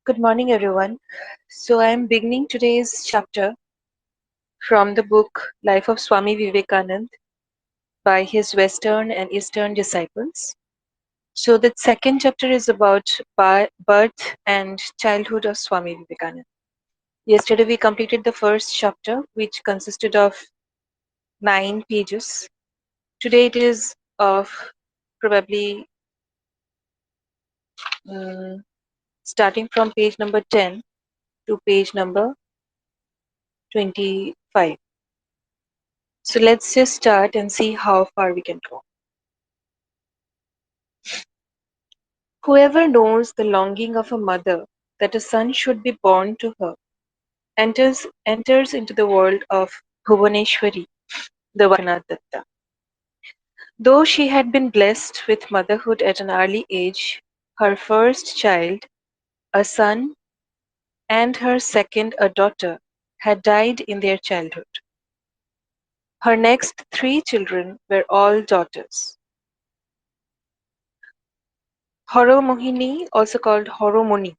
Good morning, everyone. So, I'm beginning today's chapter from the book Life of Swami Vivekananda by his Western and Eastern disciples. So, the second chapter is about birth and childhood of Swami Vivekananda. Yesterday, we completed the first chapter, which consisted of 9 pages. Today, it is of probably um, starting from page number 10 to page number 25. So let's just start and see how far we can go. Whoever knows the longing of a mother that a son should be born to her enters into the world of Bhuvaneshwari, the wife of Datta. Though she had been blessed with motherhood at an early age, her first child, a son, and her second, a daughter, had died in their childhood. Her next 3 children were all daughters. Horomohini, also called Horomoni,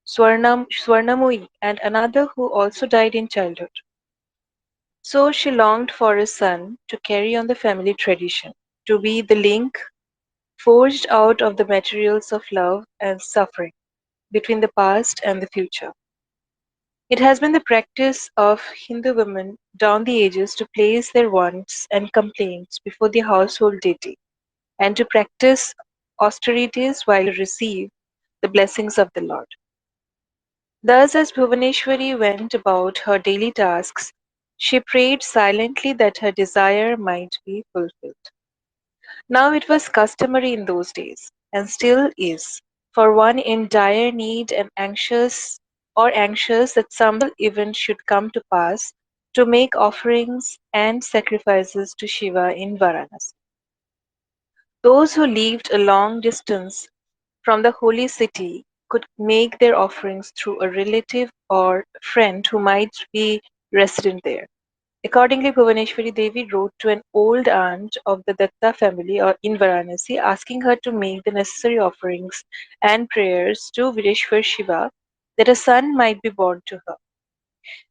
Swarnamoi, and another who also died in childhood. So she longed for a son to carry on the family tradition, to be the link forged out of the materials of love and suffering between the past and the future. It has been the practice of Hindu women down the ages to place their wants and complaints before the household deity and to practice austerities while receive the blessings of the Lord. Thus, as Bhuvaneshwari went about her daily tasks, she prayed silently that her desire might be fulfilled. Now it was customary in those days, and still is, for one in dire need and anxious that some event should come to pass, to make offerings and sacrifices to Shiva in Varanasi. Those who lived a long distance from the holy city could make their offerings through a relative or friend who might be resident there. Accordingly, Bhuvaneshwari Devi wrote to an old aunt of the Datta family in Varanasi, asking her to make the necessary offerings and prayers to Vireshwar Shiva that a son might be born to her.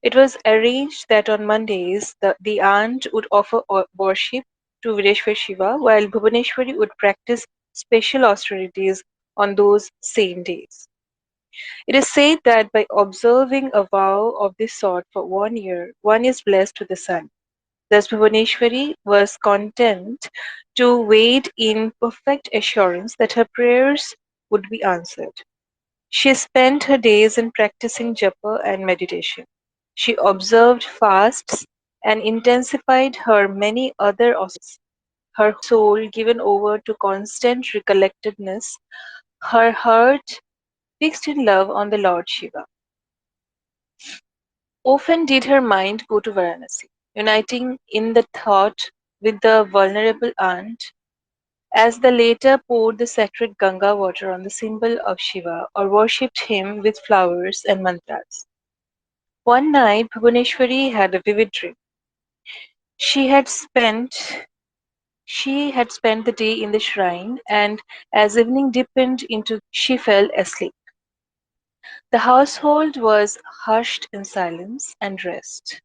It was arranged that on Mondays the aunt would offer worship to Vireshwar Shiva, while Bhuvaneshwari would practice special austerities on those same days. It is said that by observing a vow of this sort for 1 year, one is blessed with a son. Thus, Bhuvaneshwari was content to wait in perfect assurance that her prayers would be answered. She spent her days in practicing japa and meditation. She observed fasts and intensified her many other austerities. Her soul given over to constant recollectedness, her heart fixed in love on the Lord Shiva. Often did her mind go to Varanasi, uniting in the thought with the vulnerable aunt, as the latter poured the sacred Ganga water on the symbol of Shiva or worshipped him with flowers and mantras. One night, Bhuvaneshwari had a vivid dream. She had spent she had spent the day in the shrine, and as evening deepened into she fell asleep. The household was hushed in silence and rest.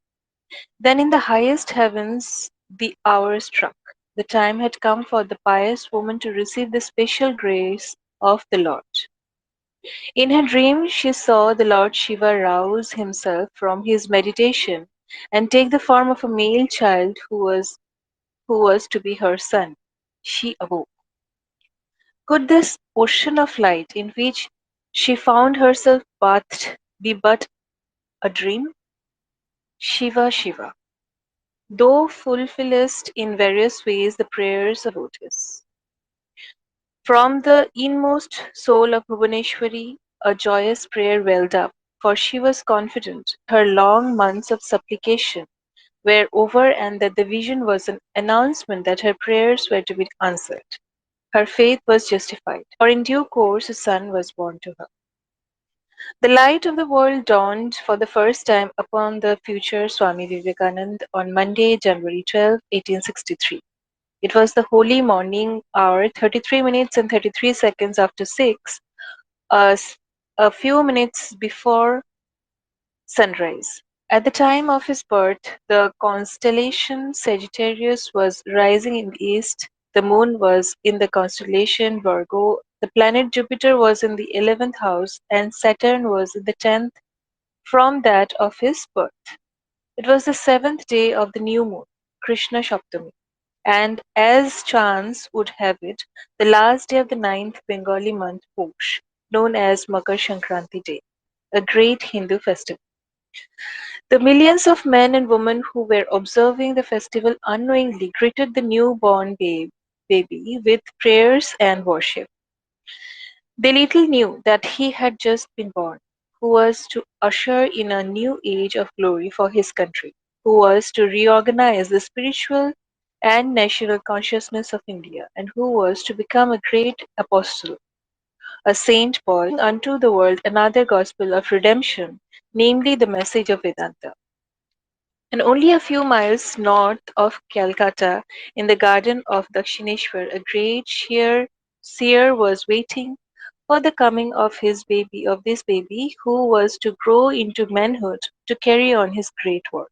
Then in the highest heavens the hour struck. The time had come for the pious woman to receive the special grace of the Lord. In her dream she saw the Lord Shiva rouse himself from his meditation and take the form of a male child who was to be her son. She awoke. Could this ocean of light in which she found herself bathed be but a dream? Shiva, Shiva, thou fulfillest in various ways the prayers of devotees. From the inmost soul of Bhuvaneshwari, a joyous prayer welled up, for she was confident her long months of supplication were over and that the vision was an announcement that her prayers were to be answered. Her faith was justified, for in due course a son was born to her. The light of the world dawned for the first time upon the future Swami Vivekananda on Monday, January 12, 1863. It was the holy morning hour, 33 minutes and 33 seconds after 6, a few minutes before sunrise. At the time of his birth, the constellation Sagittarius was rising in the east, the moon was in the constellation Virgo, the planet Jupiter was in the 11th house, and Saturn was in the 10th from that of his birth. It was the seventh day of the new moon, Krishna Shaptami, and as chance would have it, the last day of the ninth Bengali month Posh, known as Makar Sankranti Day, a great Hindu festival. The millions of men and women who were observing the festival unknowingly greeted the newborn baby with prayers and worship. They little knew that he had just been born, who was to usher in a new age of glory for his country, who was to reorganize the spiritual and national consciousness of India, and who was to become a great apostle, a Saint Paul, bringing unto the world another gospel of redemption, namely the message of Vedanta. And only a few miles north of Calcutta, in the garden of Dakshineshwar, a great seer was waiting for the coming of this baby who was to grow into manhood to carry on his great work.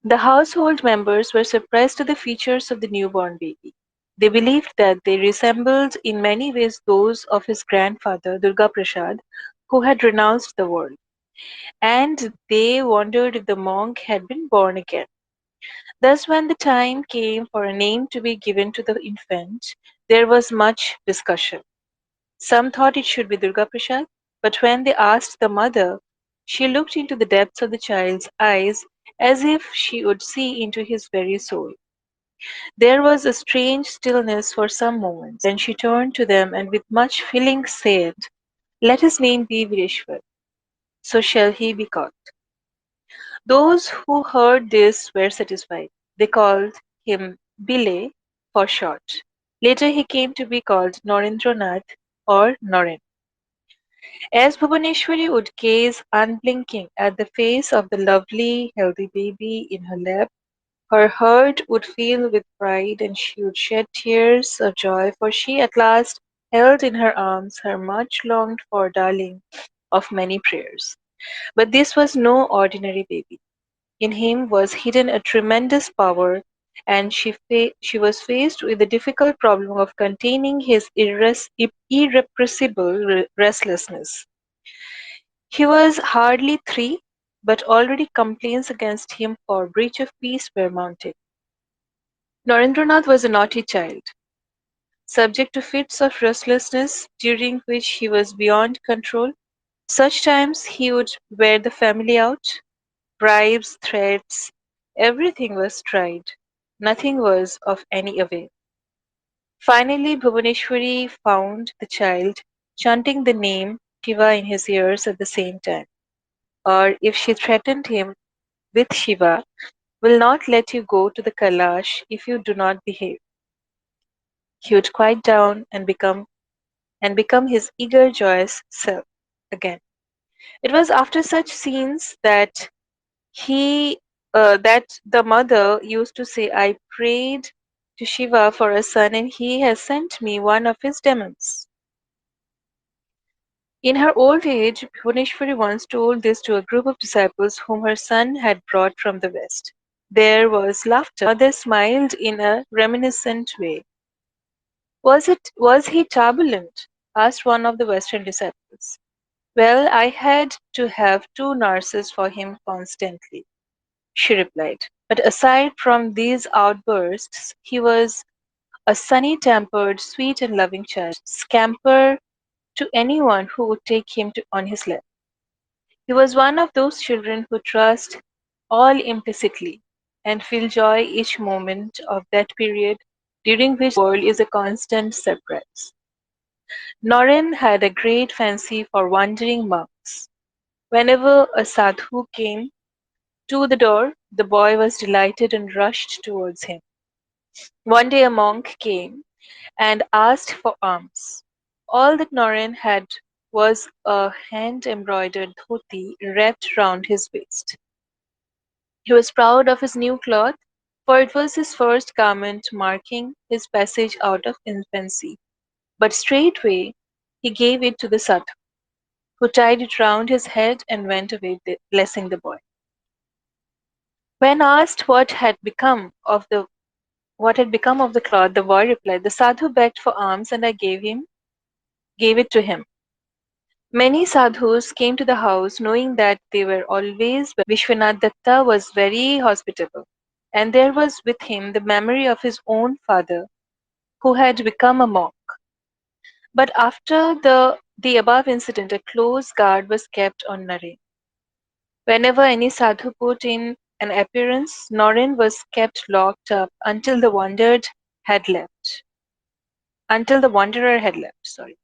The household members were surprised at the features of the newborn baby. They believed that they resembled in many ways those of his grandfather Durga Prasad, who had renounced the world, and they wondered if the monk had been born again. Thus, when the time came for a name to be given to the infant, there was much discussion. Some thought it should be Durga Prasad, but when they asked the mother, she looked into the depths of the child's eyes as if she would see into his very soul. There was a strange stillness for some moments. Then she turned to them and with much feeling said, "Let his name be Vireshwar, so shall he be called." Those who heard this were satisfied. They called him Bile for short. Later he came to be called Narendranath or Naren. As Bhuvaneshwari would gaze unblinking at the face of the lovely, healthy baby in her lap, her heart would fill with pride and she would shed tears of joy, for she at last held in her arms her much longed for darling of many prayers. But this was no ordinary baby. In him was hidden a tremendous power, and she was faced with the difficult problem of containing his irrepressible restlessness. He was hardly 3, but already complaints against him for breach of peace were mounted. Narendranath was a naughty child, subject to fits of restlessness during which he was beyond control. Such times he would wear the family out. Bribes, threats, everything was tried. Nothing was of any avail. Finally, Bhuvaneshwari found the child chanting the name Shiva in his ears at the same time. Or if she threatened him with Shiva, will not let you go to the Kailash if you do not behave. He would quiet down and become his eager, joyous self again. It was after such scenes he that the mother used to say, "I prayed to Shiva for a son, and he has sent me one of his demons." In her old age, Bhuvneshwari once told this to a group of disciples whom her son had brought from the West. There was laughter. The mother smiled in a reminiscent way. Was he turbulent?" asked one of the Western disciples. "Well, I had to have 2 nurses for him constantly," she replied. "But aside from these outbursts, he was a sunny tempered, sweet and loving child, who would scamper to anyone who would take him on his lap. He was one of those children who trust all implicitly and feel joy each moment of that period during which the world is a constant surprise." Noren had a great fancy for wandering monks. Whenever a sadhu came to the door, the boy was delighted and rushed towards him. One day a monk came and asked for alms. All that Noren had was a hand embroidered dhoti wrapped round his waist. He was proud of his new cloth, for it was his first garment marking his passage out of infancy. But straightway he gave it to the sadhu. who tied it round his head and went away blessing the boy. When asked what had become of the cloth, the boy replied, "The sadhu begged for alms and I gave it to him." Many sadhus came to the house knowing that they were always welcome. Vishwanath Datta was very hospitable, and there was with him the memory of his own father, who had become a monk. But after the above incident, a close guard was kept on Naren. Whenever any sadhu put in an appearance, Naren was kept locked up had left. Until the wanderer had left. Sorry.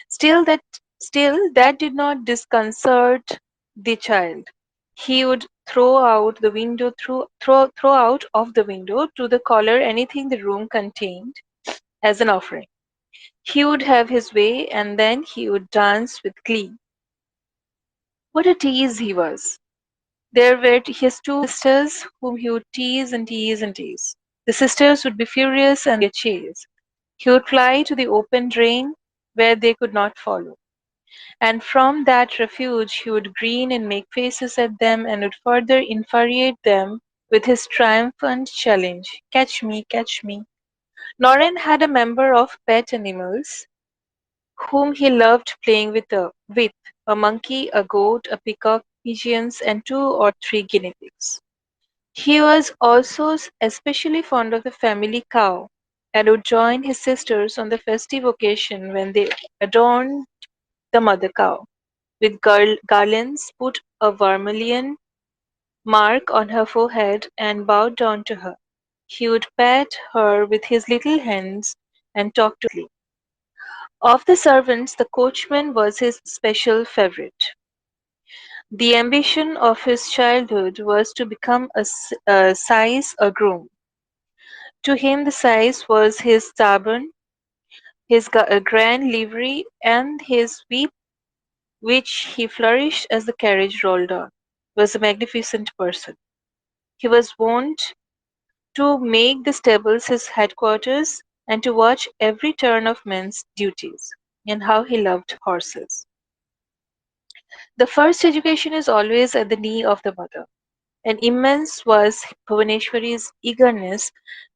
Still that Still that did not disconcert the child. He would throw out of the window to the caller anything the room contained as an offering. He would have his way, and then he would dance with glee. What a tease he was! There were his two sisters whom he would tease and tease and tease. The sisters would be furious and a chase. He would fly to the open drain where they could not follow. And from that refuge he would grin and make faces at them and would further infuriate them with his triumphant challenge, "Catch me, catch me." Noren had a member of pet animals whom he loved playing with a monkey, a goat, a peacock, pigeons, and two or three guinea pigs. He was also especially fond of the family cow and would join his sisters on the festive occasion when they adorned the mother cow with garlands, put a vermilion mark on her forehead, and bowed down to her. He would pat her with his little hands and talk to her. Of the servants, the coachman was his special favourite. The ambition of his childhood was to become a sais, a groom. To him the sais was his turban, his grand livery, and his whip, which he flourished as the carriage rolled on. Was a magnificent person. He was wont to make the stables his headquarters, and to watch every turn of men's duties. And how he loved horses. The first education is always at the knee of the mother, and immense was Bhuvaneshwari's eagerness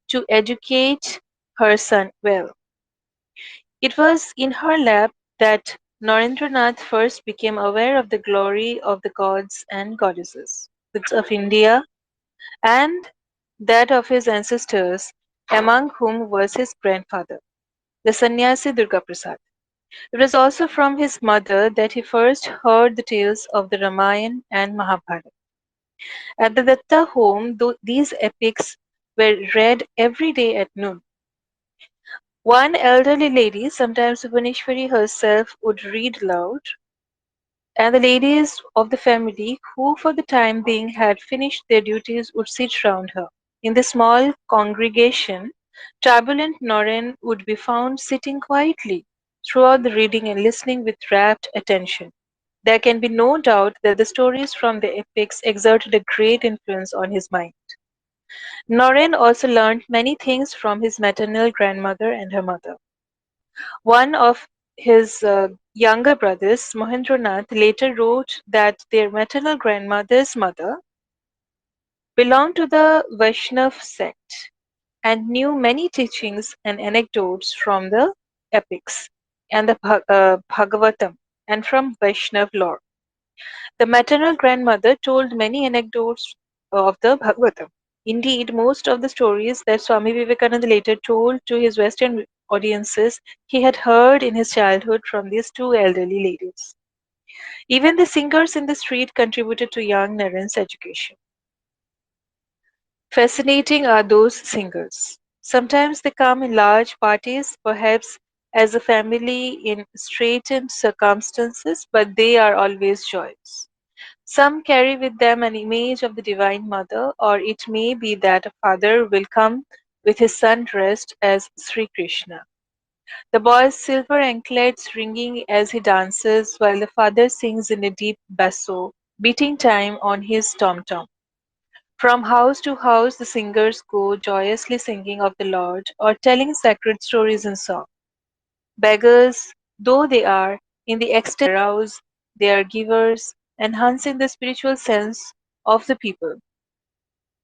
to educate her son well. It was in her lap that Narendranath first became aware of the glory of the gods and goddesses, the gods of India and that of his ancestors, among whom was his grandfather, the sannyasi Durga Prasad. It was also from his mother that he first heard the tales of the Ramayana and Mahabharata. At the Datta home, these epics were read every day at noon. One elderly lady, sometimes Bhuvaneshwari herself, would read aloud, and the ladies of the family, who for the time being had finished their duties, would sit round her. In the small congregation, turbulent Noren would be found sitting quietly throughout the reading and listening with rapt attention. There can be no doubt that the stories from the epics exerted a great influence on his mind. Noren also learnt many things from his maternal grandmother and her mother. One of his younger brothers, Mahendranath, later wrote that their maternal grandmother's mother belonged to the Vaishnav sect and knew many teachings and anecdotes from the epics and the Bhagavatam and from Vaishnav lore. The maternal grandmother told many anecdotes of the Bhagavatam. Indeed, most of the stories that Swami Vivekananda later told to his Western audiences he had heard in his childhood from these two elderly ladies. Even the singers in the street contributed to young Naren's education. Fascinating are those singers. Sometimes they come in large parties, perhaps as a family in straitened circumstances, but they are always joyous. Some carry with them an image of the Divine Mother, or it may be that a father will come with his son dressed as Sri Krishna. The boy's silver anklets ringing as he dances, while the father sings in a deep basso, beating time on his tom tom. From house to house the singers go, joyously singing of the Lord, or telling sacred stories in song. Beggars though they are, in the ecstatic arouse They are givers, enhancing the spiritual sense of the people.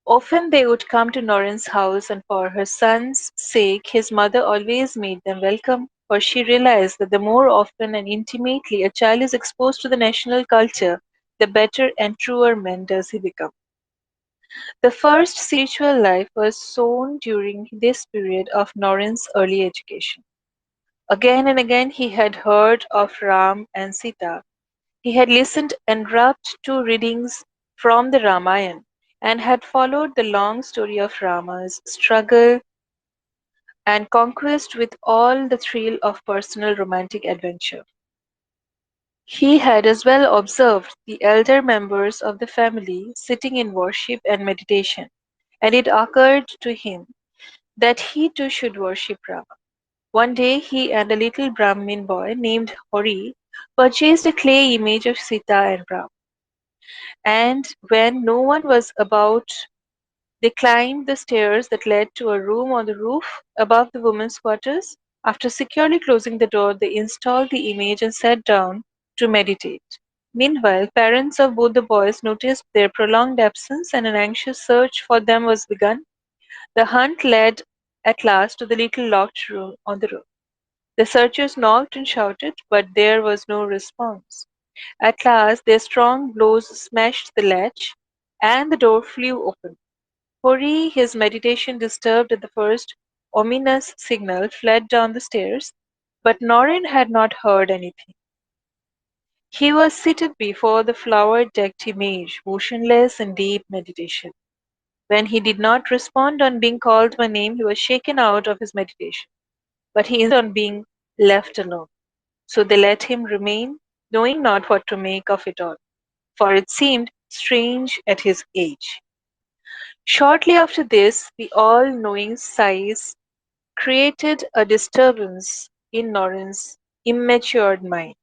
Often they would come to Norin's house, and for her son's sake, his mother always made them welcome, for she realized that the more often and intimately a child is exposed to the national culture, the better and truer man does he become. The first spiritual life was sown during this period of Norin's early education. Again and again he had heard of Ram and Sita. He had listened enrapt to readings from the Ramayana and had followed the long story of Rama's struggle and conquest with all the thrill of personal romantic adventure. He had as well observed the elder members of the family sitting in worship and meditation, and it occurred to him that he too should worship Rama. One day he and a little Brahmin boy named Hori purchased a clay image of Sita and Ram, and when no one was about, they climbed the stairs that led to a room on the roof above the women's quarters. After securely closing the door, they installed the image and sat down to meditate. Meanwhile, parents of both the boys noticed their prolonged absence and an anxious search for them was begun. The hunt led at last to the little locked room on the roof. The searchers knocked and shouted, but there was no response. At last, their strong blows smashed the latch, and the door flew open. Hori, his meditation disturbed at the first ominous signal, fled down the stairs, but Norin had not heard anything. He was seated before the flower decked image, motionless in deep meditation. When he did not respond on being called by name, he was shaken out of his meditation, but he insisted on being left alone. So they let him remain, knowing not what to make of it all, for it seemed strange at his age. Shortly after this, the all knowing sighs created a disturbance in Norin's immatured mind.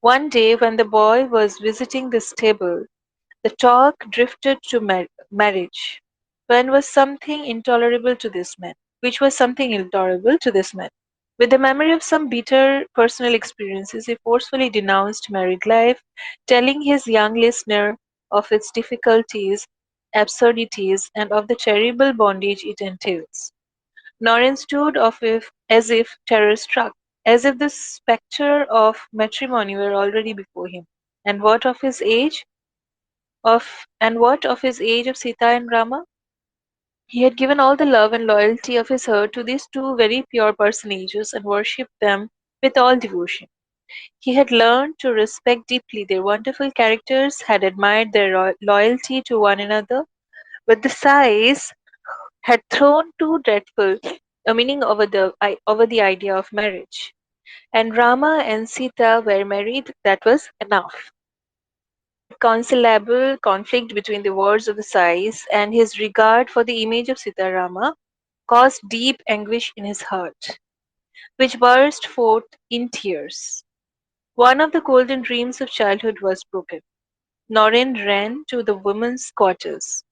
One day, when the boy was visiting the stable, the talk drifted to marriage, when was something intolerable to this man, which was something intolerable to this man. With the memory of some bitter personal experiences, he forcefully denounced married life, telling his young listener of its difficulties, absurdities, and of the terrible bondage it entails. Noreen stood as if terror struck, as if the spectre of matrimony were already before him. And what of his age? What of his age of Sita and Rama? He had given all the love and loyalty of his heart to these two very pure personages and worshipped them with all devotion. He had learned to respect deeply their wonderful characters, had admired their loyalty to one another, but the sighs had thrown too dreadful a meaning over the idea of marriage. And Rama and Sita were married, that was enough. Inconsolable conflict between the words of the sighs and his regard for the image of Sita Rama caused deep anguish in his heart, which burst forth in tears. One of the golden dreams of childhood was broken. Noreen ran to the women's quarters.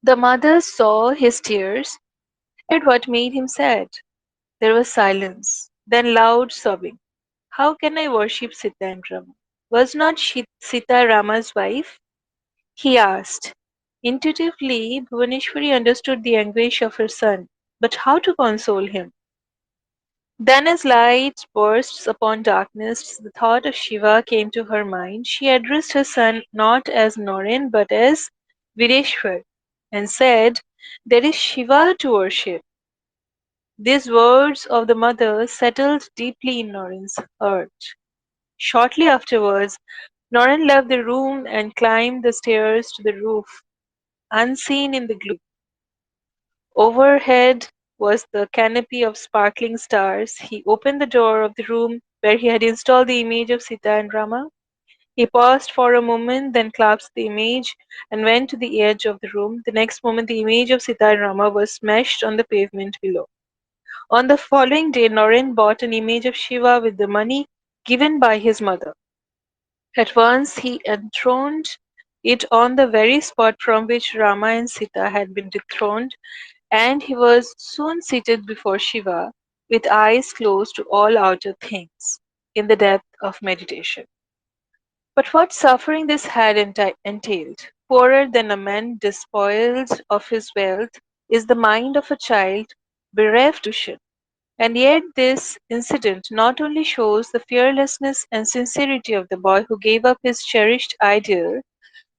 The mother saw his tears, wondered what made him sad. There was silence, then loud sobbing. How can I worship Sita and Rama? Was not Sita Rama's wife? He asked. Intuitively, Bhuvaneshwari understood the anguish of her son, but how to console him? Then, as light bursts upon darkness, the thought of Shiva came to her mind. She addressed her son not as Norin but as Vireshwar and said, there is Shiva to worship. These words of the mother settled deeply in Norin's heart. Shortly afterwards, Norin left the room and climbed the stairs to the roof, unseen in the gloom. Overhead was the canopy of sparkling stars. He opened the door of the room where he had installed the image of Sita and Rama. He paused for a moment, then clasped the image and went to the edge of the room. The next moment, the image of Sita and Rama was smashed on the pavement below. On the following day, Norin bought an image of Shiva with the money given by his mother. At once, he enthroned it on the very spot from which Rama and Sita had been dethroned, and he was soon seated before Shiva, with eyes closed to all outer things, in the depth of meditation. But what suffering this had entailed! Poorer than a man despoiled of his wealth is the mind of a child bereft of devotion. And yet, this incident not only shows the fearlessness and sincerity of the boy who gave up his cherished ideal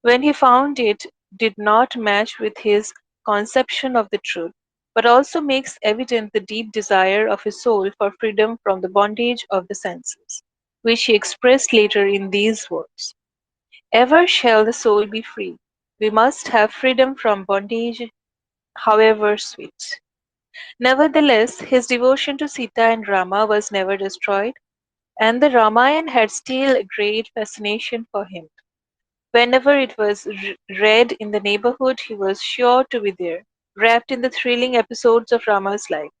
when he found it did not match with his conception of the truth, but also makes evident the deep desire of his soul for freedom from the bondage of the senses, which he expressed later in these words: "Ever shall the soul be free. We must have freedom from bondage, however sweet." Nevertheless, his devotion to Sita and Rama was never destroyed, and the Ramayana had still a great fascination for him. Whenever it was read in the neighborhood, he was sure to be there, wrapped in the thrilling episodes of Rama's life.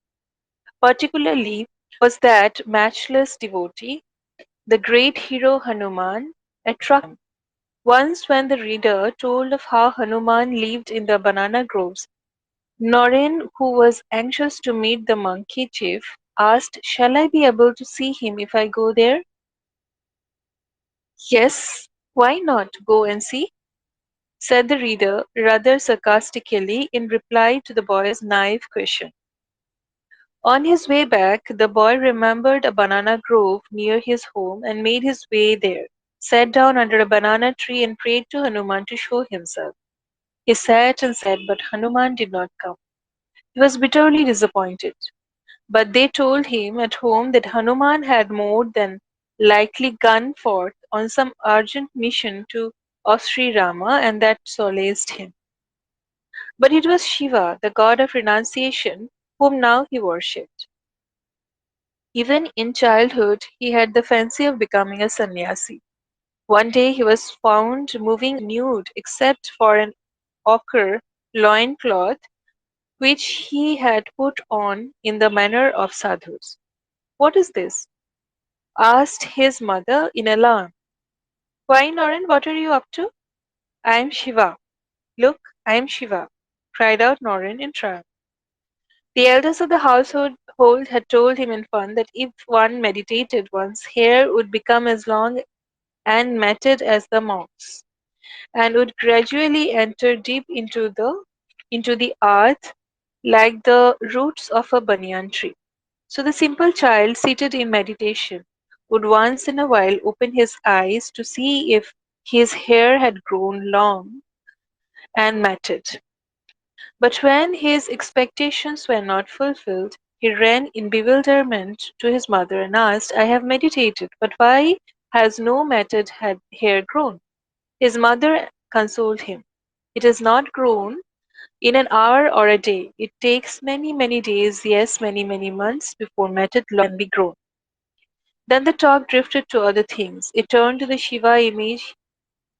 Particularly was that matchless devotee, the great hero Hanuman, attracted. Once, when the reader told of how Hanuman lived in the banana groves, Noreen, who was anxious to meet the monkey chief, asked, "Shall I be able to see him if I go there?" "Yes, why not? Go and see," said the reader rather sarcastically in reply to the boy's naive question. On his way back, the boy remembered a banana grove near his home and made his way there, sat down under a banana tree and prayed to Hanuman to show himself. He sat and sat, but Hanuman did not come. He was bitterly disappointed. But they told him at home that Hanuman had more than likely gone forth on some urgent mission of Sri Rama, and that solaced him. But it was Shiva, the god of renunciation, whom now he worshipped. Even in childhood, he had the fancy of becoming a sannyasi. One day he was found moving nude except for an ochre loin cloth which he had put on in the manner of sadhus. "What is this?" asked his mother in alarm. "Why, Noran, what are you up to?" "I am Shiva. Look, I am Shiva," cried out Noran in triumph. The elders of the household had told him in fun that if one meditated, one's hair would become as long and matted as the monk's, and would gradually enter deep into the earth like the roots of a banyan tree. So the simple child seated in meditation would once in a while open his eyes to see if his hair had grown long and matted. But when his expectations were not fulfilled, he ran in bewilderment to his mother and asked, "I have meditated, but why has no matted hair grown?" His mother consoled him. "It has not grown in an hour or a day. It takes many, many days, yes, many, many months before matted locks can be grown." Then the talk drifted to other things. It turned to the Shiva image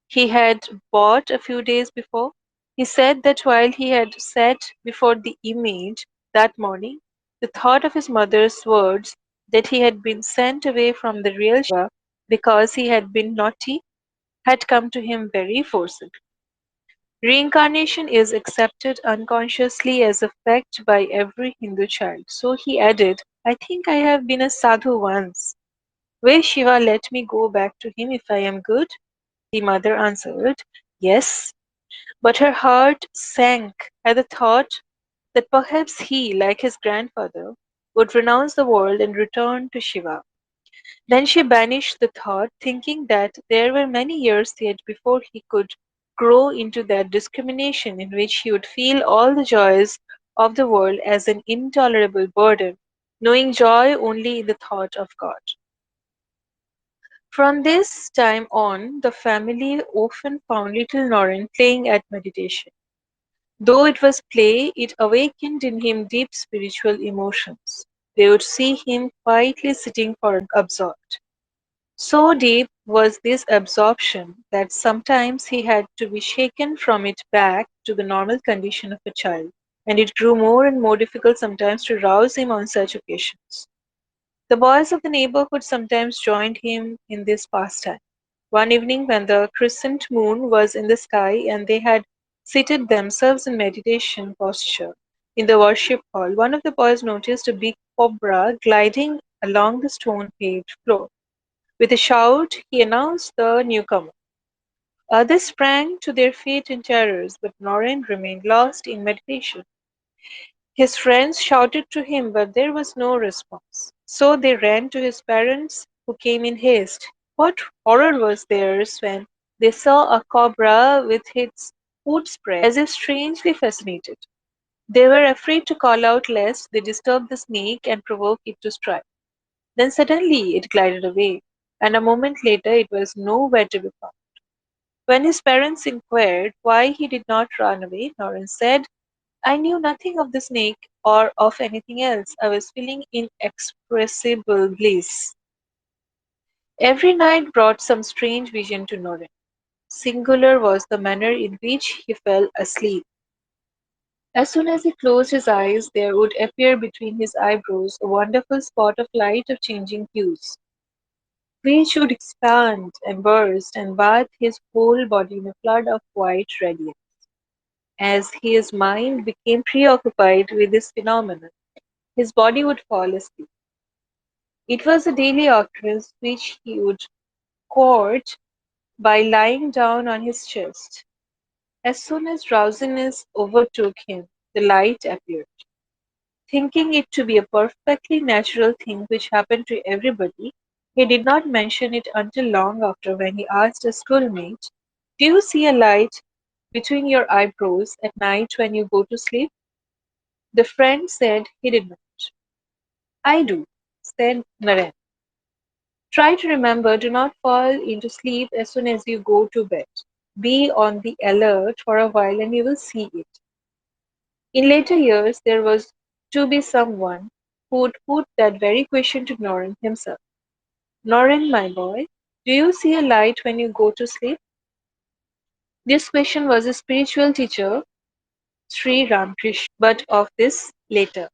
he had bought a few days before. He said that while he had sat before the image that morning, the thought of his mother's words that he had been sent away from the real Shiva because he had been naughty had come to him very forcibly. Reincarnation is accepted unconsciously as a fact by every Hindu child. So he added, "I think I have been a sadhu once. Will Shiva let me go back to him if I am good?" The mother answered, "Yes." But her heart sank at the thought that perhaps he, like his grandfather, would renounce the world and return to Shiva. Then she banished the thought, thinking that there were many years yet before he could grow into that discrimination in which he would feel all the joys of the world as an intolerable burden, knowing joy only in the thought of God. From this time on, the family often found little Norin playing at meditation. Though it was play, it awakened in him deep spiritual emotions. They would see him quietly sitting for an absorbed. So deep was this absorption that sometimes he had to be shaken from it back to the normal condition of a child, and it grew more and more difficult sometimes to rouse him on such occasions. The boys of the neighborhood sometimes joined him in this pastime. One evening, when the crescent moon was in the sky and they had seated themselves in meditation posture in the worship hall, one of the boys noticed a big cobra gliding along the stone paved floor. With a shout, he announced the newcomer. Others sprang to their feet in terror, but Norin remained lost in meditation. His friends shouted to him, but there was no response. So they ran to his parents, who came in haste. What horror was theirs when they saw a cobra with its foot spread, as if strangely fascinated. They were afraid to call out lest they disturb the snake and provoke it to strike. Then suddenly it glided away, and a moment later it was nowhere to be found. When his parents inquired why he did not run away, Noran said, I knew nothing of the snake or of anything else. I was feeling inexpressible bliss. Every night brought some strange vision to Noran. Singular was the manner in which he fell asleep. As soon as he closed his eyes, there would appear between his eyebrows a wonderful spot of light of changing hues, which would expand and burst and bathe his whole body in a flood of white radiance. As his mind became preoccupied with this phenomenon, his body would fall asleep. It was a daily occurrence which he would court by lying down on his chest. As soon as drowsiness overtook him, the light appeared. Thinking it to be a perfectly natural thing which happened to everybody, he did not mention it until long after when he asked a schoolmate, do you see a light between your eyebrows at night when you go to sleep? The friend said he did not. I do, said Naren. Try to remember, do not fall into sleep as soon as you go to bed. Be on the alert for a while and you will see it. In later years, there was to be someone who would put that very question to Noren himself. Noren, my boy, do you see a light when you go to sleep? This question was a spiritual teacher, Sri Ramakrishna, but of this later.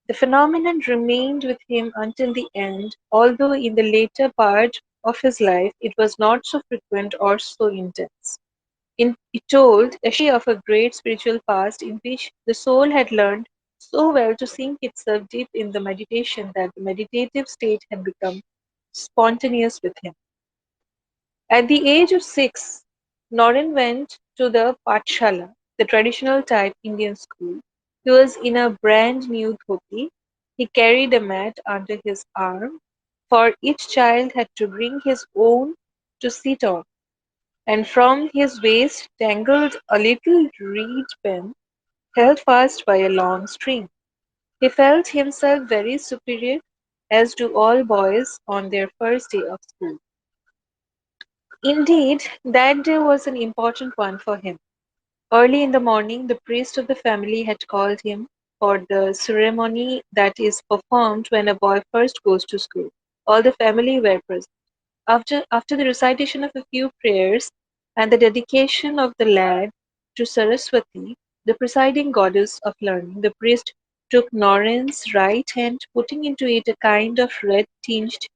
The phenomenon remained with him until the end, although in the later part of his life it was not so frequent or so intense. It told a story of a great spiritual past in which the soul had learned so well to sink itself deep in the meditation that the meditative state had become spontaneous with him. At the age of 6, Norin went to the Pathshala, the traditional type Indian school. He was in a brand new dhoti. He carried a mat under his arm, for each child had to bring his own to sit on, and from his waist dangled a little reed pen held fast by a long string. He felt himself very superior, as do all boys on their first day of school. Indeed, that day was an important one for him. Early in the morning, the priest of the family had called him for the ceremony that is performed when a boy first goes to school. All the family were present. After the recitation of a few prayers and the dedication of the lad to Saraswati, the presiding goddess of learning, the priest took Noren's right hand, putting into it a kind of red tinged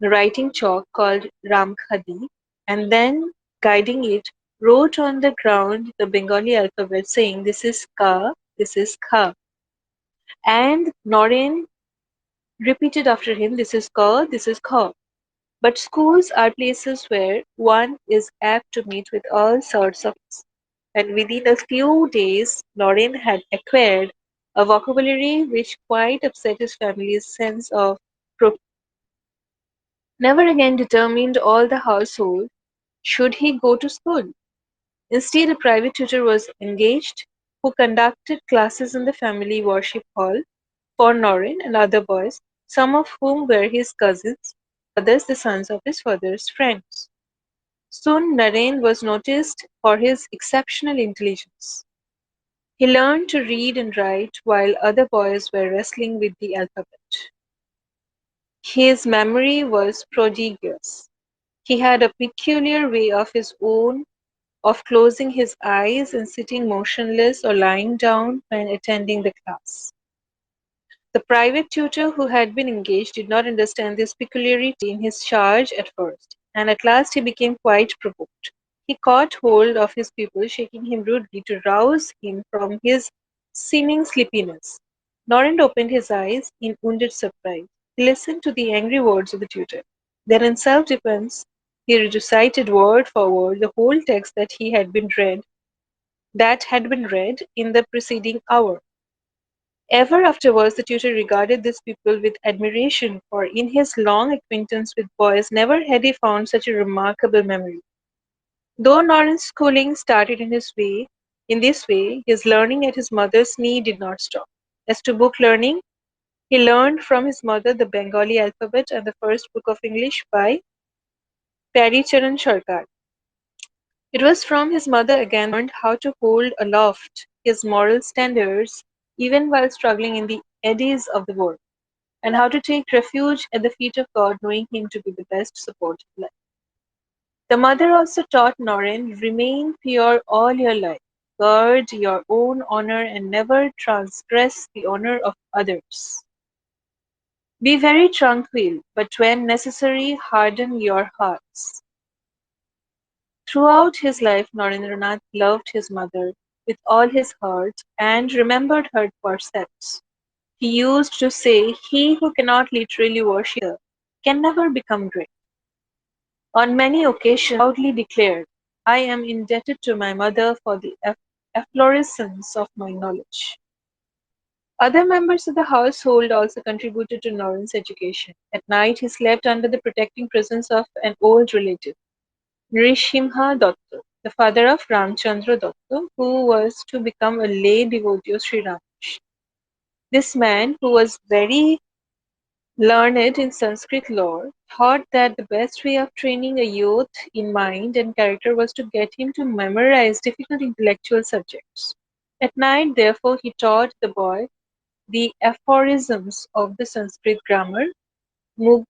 writing chalk called Ramkhadi, and then, guiding it, wrote on the ground the Bengali alphabet saying, this is Ka, this is Kha. And Noren repeated after him, this is Ka, this is Kha. But schools are places where one is apt to meet with all sorts of things. And within a few days, Noren had acquired a vocabulary which quite upset his family's sense of propriety. Never again determined all the household should he go to school. Instead, a private tutor was engaged who conducted classes in the family worship hall for Norin and other boys, some of whom were his cousins, others the sons of his father's friends. Soon Naren was noticed for his exceptional intelligence. He learned to read and write while other boys were wrestling with the alphabet. His memory was prodigious. He had a peculiar way of his own of closing his eyes and sitting motionless or lying down when attending the class. The private tutor who had been engaged did not understand this peculiarity in his charge at first, and at last he became quite provoked. He caught hold of his pupil, shaking him rudely to rouse him from his seeming sleepiness. Norand opened his eyes in wounded surprise. He listened to the angry words of the tutor. Then, in self defense, he recited word for word the whole text that had been read in the preceding hour. Ever afterwards, the tutor regarded this pupil with admiration, for in his long acquaintance with boys, never had he found such a remarkable memory. Though Norin's schooling started in this way, his learning at his mother's knee did not stop. As to book learning, he learned from his mother the Bengali alphabet and the first book of English by Charan Sarkar. It was from his mother again that he learned how to hold aloft his moral standards even while struggling in the eddies of the world, and how to take refuge at the feet of God, knowing Him to be the best support of life. The mother also taught Norin, remain pure all your life, guard your own honor, and never transgress the honor of others. Be very tranquil, but when necessary, harden your hearts. Throughout his life, Narendranath loved his mother with all his heart and remembered her precepts. He used to say, he who cannot literally worship her can never become great. On many occasions, he proudly declared, I am indebted to my mother for the efflorescence of my knowledge. Other members of the household also contributed to Norin's education. At night, he slept under the protecting presence of an old relative, Nrsimha Datta, the father of Ramchandra Datta, who was to become a lay devotee of Sri Ramakrishna. This man, who was very learned in Sanskrit lore, thought that the best way of training a youth in mind and character was to get him to memorize difficult intellectual subjects. At night, therefore, he taught the boy the aphorisms of the Sanskrit grammar, Mug-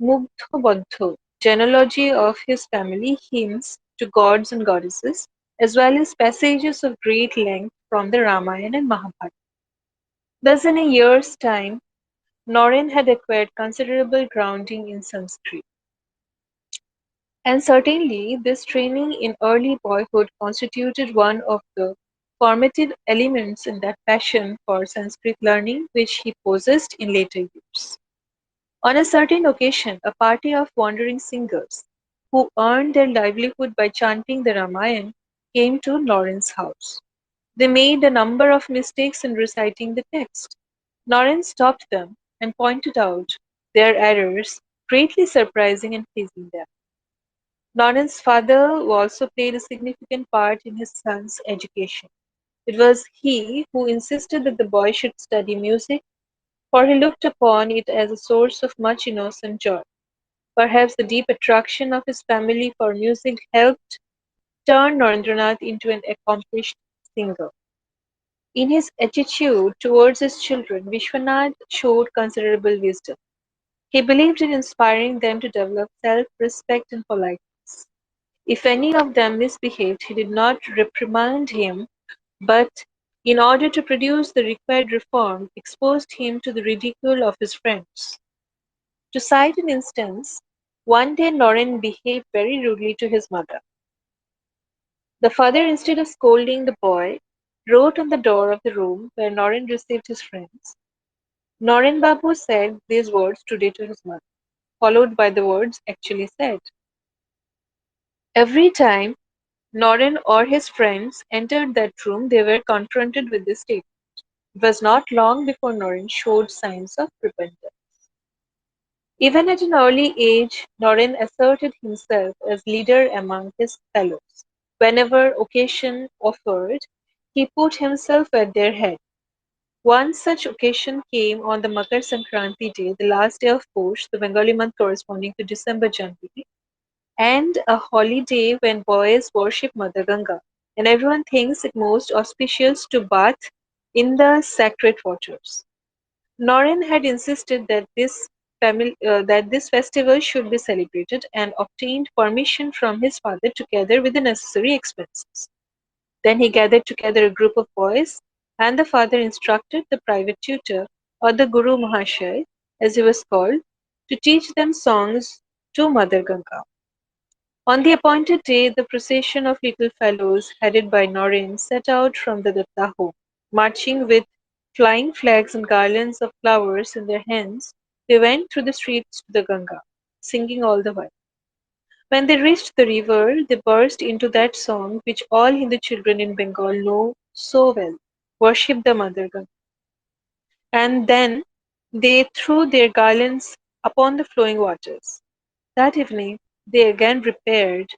Mugdha genealogy of his family, hymns to gods and goddesses, as well as passages of great length from the Ramayana and Mahabharata. Thus, in a year's time, Norin had acquired considerable grounding in Sanskrit. And certainly, this training in early boyhood constituted one of the formative elements in that passion for Sanskrit learning which he possessed in later years. On a certain occasion, a party of wandering singers, who earned their livelihood by chanting the Ramayana, came to Norin's house. They made a number of mistakes in reciting the text. Norin stopped them and pointed out their errors, greatly surprising and pleasing them. Norin's father also played a significant part in his son's education. It was he who insisted that the boy should study music, for he looked upon it as a source of much innocent joy. Perhaps the deep attraction of his family for music helped turn Narendranath into an accomplished singer. In his attitude towards his children, Vishwanath showed considerable wisdom. He believed in inspiring them to develop self-respect and politeness. If any of them misbehaved, he did not reprimand him, but, in order to produce the required reform, exposed him to the ridicule of his friends. To cite an instance, one day Norin behaved very rudely to his mother. The father, instead of scolding the boy, wrote on the door of the room where Norin received his friends, Norin Babu said these words today to his mother, followed by the words actually said. Every time Norin or his friends entered that room, they were confronted with this statement. It was not long before Norin showed signs of repentance. Even at an early age, Norin asserted himself as leader among his fellows. Whenever occasion offered, he put himself at their head. One such occasion came on the Makar Sankranti day, the last day of Posh, the Bengali month corresponding to December January, and a holiday when boys worship Mother Ganga, and everyone thinks it most auspicious to bath in the sacred waters. Norin had insisted that this festival should be celebrated and obtained permission from his father together with the necessary expenses. Then he gathered together a group of boys, and the father instructed the private tutor, or the Guru Mahashay, as he was called, to teach them songs to Mother Ganga. On the appointed day, the procession of little fellows, headed by Norin, set out from the Datta home. Marching with flying flags and garlands of flowers in their hands, they went through the streets to the Ganga. singing all the while. When they reached the river, they burst into that song which all Hindu children in Bengal know so well, worship the Mother Ganga. And then they threw their garlands upon the flowing waters. That evening, they again repaired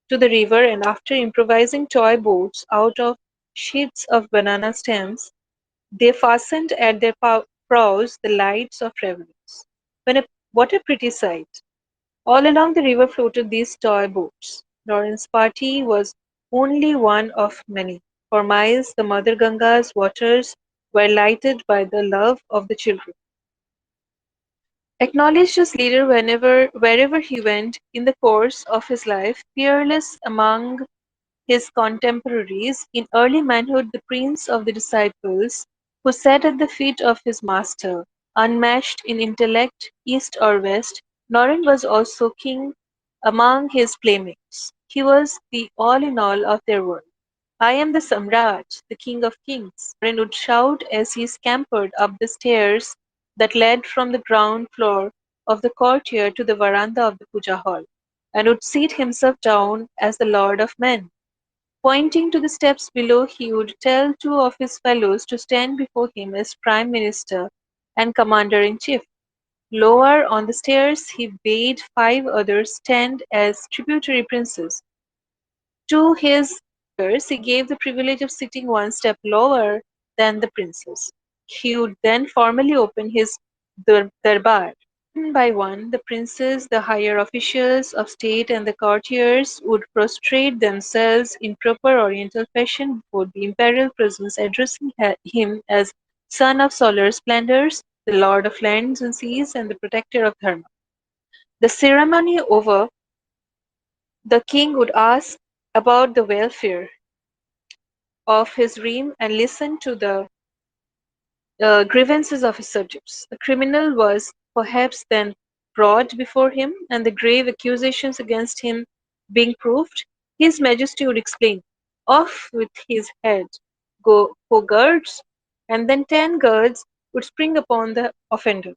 to the river and after improvising toy boats out of sheets of banana stems, they fastened at their prows the lights of revelers. What a pretty sight! All along the river floated these toy boats. Lawrence's party was only one of many. For miles, the Mother Ganga's waters were lighted by the love of the children. Acknowledged as leader wherever he went in the course of his life, fearless among his contemporaries, in early manhood the prince of the disciples, who sat at the feet of his master, unmatched in intellect, east or west, Naren was also king among his playmates. He was the all in all of their world. I am the Samrat, the king of kings, Naren would shout as he scampered up the stairs that led from the ground floor of the courtyard to the veranda of the puja hall, and would seat himself down as the lord of men. Pointing to the steps below, he would tell two of his fellows to stand before him as Prime Minister and Commander in Chief. Lower on the stairs, he bade five others stand as tributary princes. To his followers, he gave the privilege of sitting one step lower than the princes. He would then formally open his darbar. One by one, the princes, the higher officials of state, and the courtiers would prostrate themselves in proper Oriental fashion before the imperial presence, addressing him as son of solar splendors, the lord of lands and seas, and the protector of Dharma. The ceremony over, the king would ask about the welfare of his realm and listen to the grievances of his subjects. A criminal was perhaps then brought before him, and the grave accusations against him being proved, his Majesty would exclaim, "Off with his head, go for guards," and then 10 guards would spring upon the offender.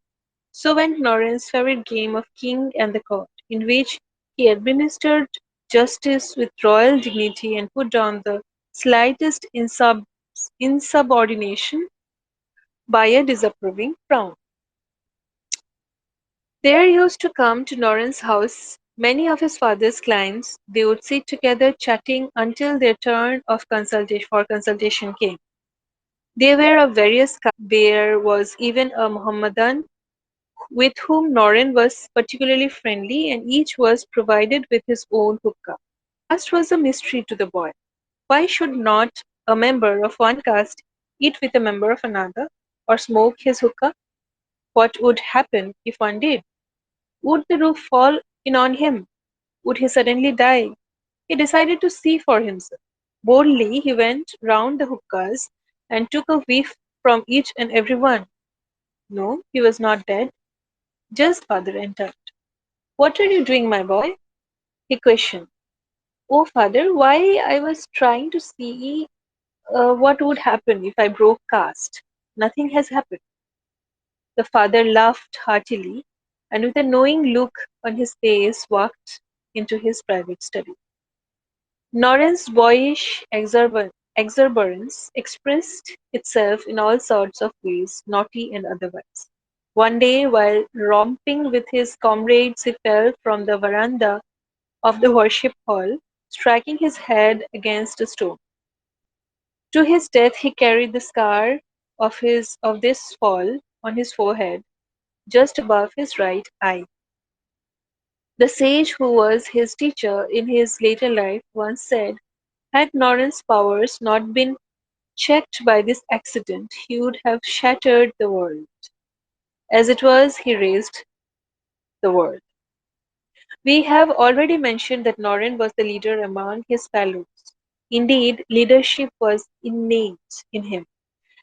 So went Norrin's favorite game of king and the court, in which he administered justice with royal dignity and put down the slightest insubordination by a disapproving frown. There used to come to Norrin's house many of his father's clients. They would sit together chatting until their turn of consultation came. They were of various kinds. There was even a Mohammedan with whom Norrin was particularly friendly, and each was provided with his own hookah. The last was a mystery to the boy. Why should not a member of one caste eat with a member of another, or smoke his hookah? What would happen if one did? Would the roof fall in on him? Would he suddenly die? He decided to see for himself. Boldly he went round the hookahs and took a whiff from each and every one. No, he was not dead. Just father entered. "What are you doing, my boy?" he questioned. "Oh, father, why I was trying to see what would happen if I broke caste. Nothing has happened." The father laughed heartily, and with a knowing look on his face walked into his private study. Noren's boyish exuberance expressed itself in all sorts of ways, naughty and otherwise. One day, while romping with his comrades, he fell from the veranda of the worship hall, striking his head against a stone. To his death he carried the scar of this fall on his forehead, just above his right eye. The sage who was his teacher in his later life once said, had Noren's powers not been checked by this accident, he would have shattered the world. As it was, he raised the world. We have already mentioned that Noren was the leader among his fellows. Indeed, leadership was innate in him,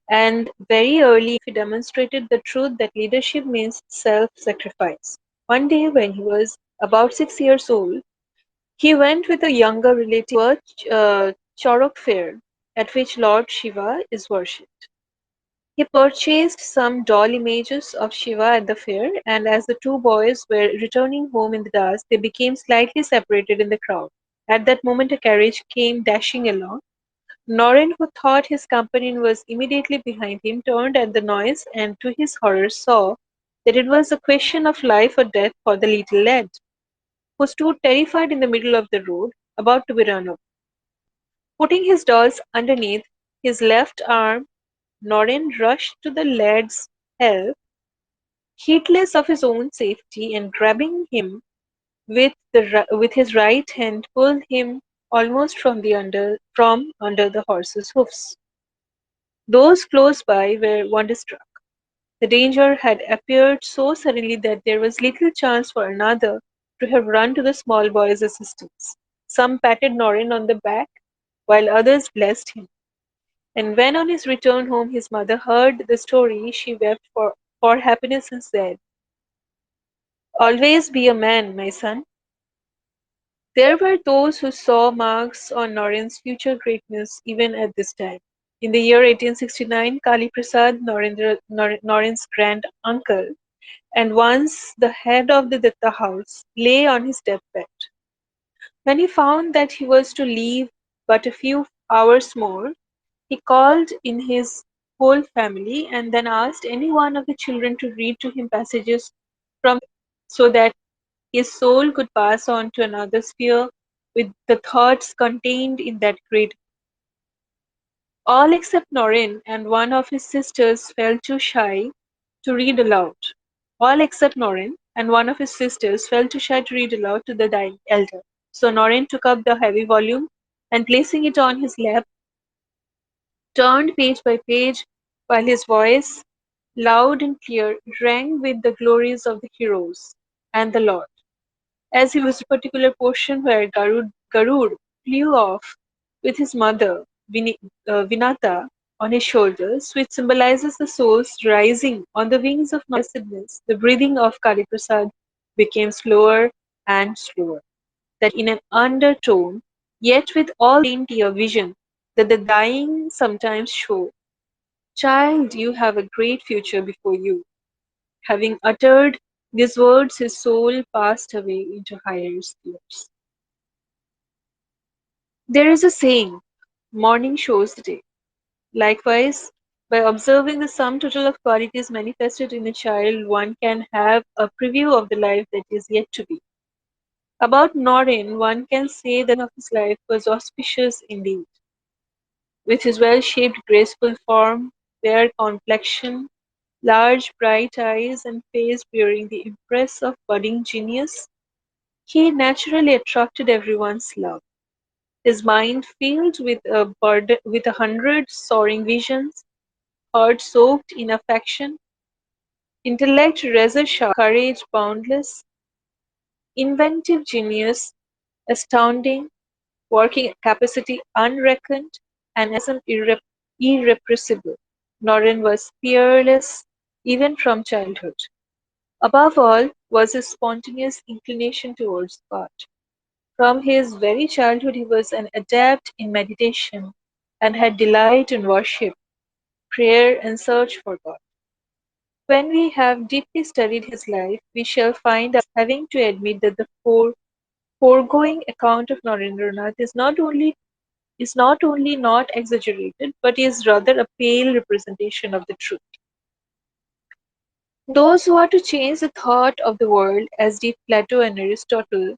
and very early he demonstrated the truth that leadership means self-sacrifice. One day, when he was about 6 years old, he went with a younger relative to a Chorok fair at which Lord Shiva is worshipped. He purchased some doll images of Shiva at the fair, and as the two boys were returning home in the dusk, they became slightly separated in the crowd. At that moment, a carriage came dashing along. Norin, who thought his companion was immediately behind him, turned at the noise and, to his horror, saw that it was a question of life or death for the little lad, who stood terrified in the middle of the road, about to be run over. Putting his dolls underneath his left arm, Norin rushed to the lad's help, heedless of his own safety, and grabbing him with his right hand, pulled him almost from under the horse's hoofs. Those close by were wonderstruck. The danger had appeared so suddenly that there was little chance for another to have run to the small boy's assistance. Some patted Norin on the back, while others blessed him. And when on his return home his mother heard the story, she wept for happiness and said, "Always be a man, my son." There were those who saw marks on Norin's future greatness even at this time. In the year 1869, Kali Prasad, Norin's grand uncle, and once the head of the Datta house, lay on his deathbed. When he found that he was to leave but a few hours more, he called in his whole family and then asked any one of the children to read to him passages from so that his soul could pass on to another sphere with the thoughts contained in that great. All except Norin and one of his sisters felt too shy to read aloud. All except Norin and one of his sisters felt too shy to read aloud to the dying elder. So Norin took up the heavy volume and placing it on his lap, turned page by page while his voice, loud and clear, rang with the glories of the heroes and the Lord. As he was a particular portion where Garud flew off with his mother, Vinata, on his shoulders, which symbolizes the soul's rising on the wings of blessedness, the breathing of Kali Prasad became slower and slower. That in an undertone, yet with all the dainty of vision that the dying sometimes show, "Child, you have a great future before you." Having uttered these words, his soul passed away into higher spheres. There is a saying, "Morning shows the day." Likewise, by observing the sum total of qualities manifested in a child, one can have a preview of the life that is yet to be. About Norin, one can say that of his life was auspicious indeed. With his well-shaped, graceful form, fair complexion, large bright eyes, and face bearing the impress of budding genius, he naturally attracted everyone's love. His mind filled with 100 soaring visions, heart soaked in affection, intellect razor sharp, courage boundless, inventive genius astounding, working capacity unreckoned, and irrepressible. Norin was fearless even from childhood. Above all was his spontaneous inclination towards God. From his very childhood he was an adept in meditation and had delight in worship, prayer, and search for God. When we have deeply studied his life, we shall find ourselves having to admit that the foregoing account of Narendranath is not only not exaggerated, but is rather a pale representation of the truth. Those who are to change the thought of the world, as did Plato and Aristotle,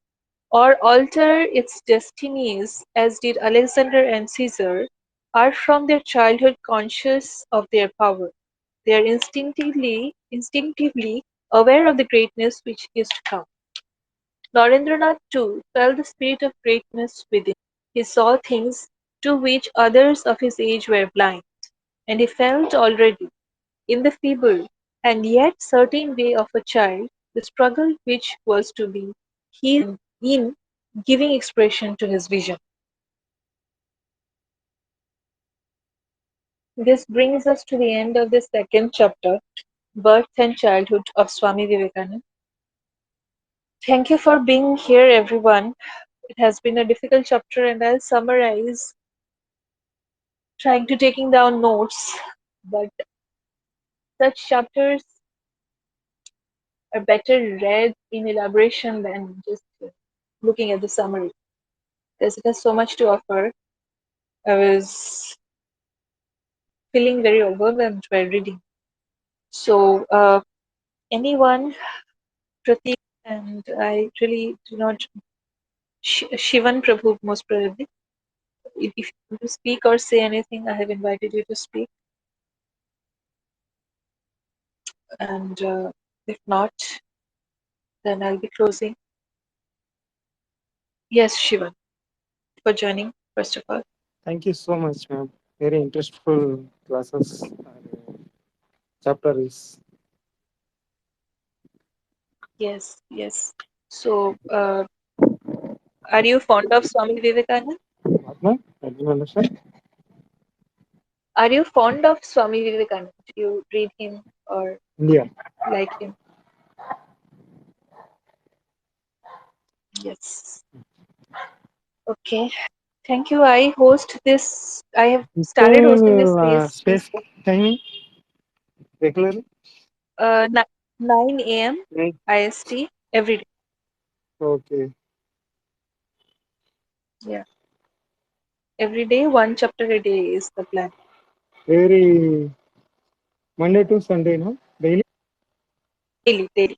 or alter its destinies, as did Alexander and Caesar, are from their childhood conscious of their power. They are instinctively aware of the greatness which is to come. Narendranath too felt the spirit of greatness within. He saw things to which others of his age were blind, and he felt already, in the feeble and yet certain way of a child, the struggle which was to be his in giving expression to his vision. This brings us to the end of the second chapter, Birth and Childhood of Swami Vivekananda. Thank you for being here, everyone. It has been a difficult chapter, and I'll summarize, trying to taking down notes. But such chapters are better read in elaboration than just looking at the summary, because it has so much to offer. I was feeling very overwhelmed while reading. So, anyone, Pratik, and I really do not, Shivan Prabhu most probably, if you want to speak or say anything, I have invited you to speak. And if not, then I'll be closing. Yes, Shivan, for joining, first of all. Thank you so much, ma'am. Very interestful classes. Chapter is Yes, yes. So, are you fond of Swami Vivekananda? what, ma'am? I didn't understand. Are you fond of Swami Vivekananda? Do you read him or India. like him? Yes. Okay. Thank you. I have started hosting this Until space space timing regularly. uh, 9 a.m. Right. IST every day. Okay. Yeah. Every day, one chapter a day is the plan. Every Monday to Sunday, no? Daily. Daily, daily.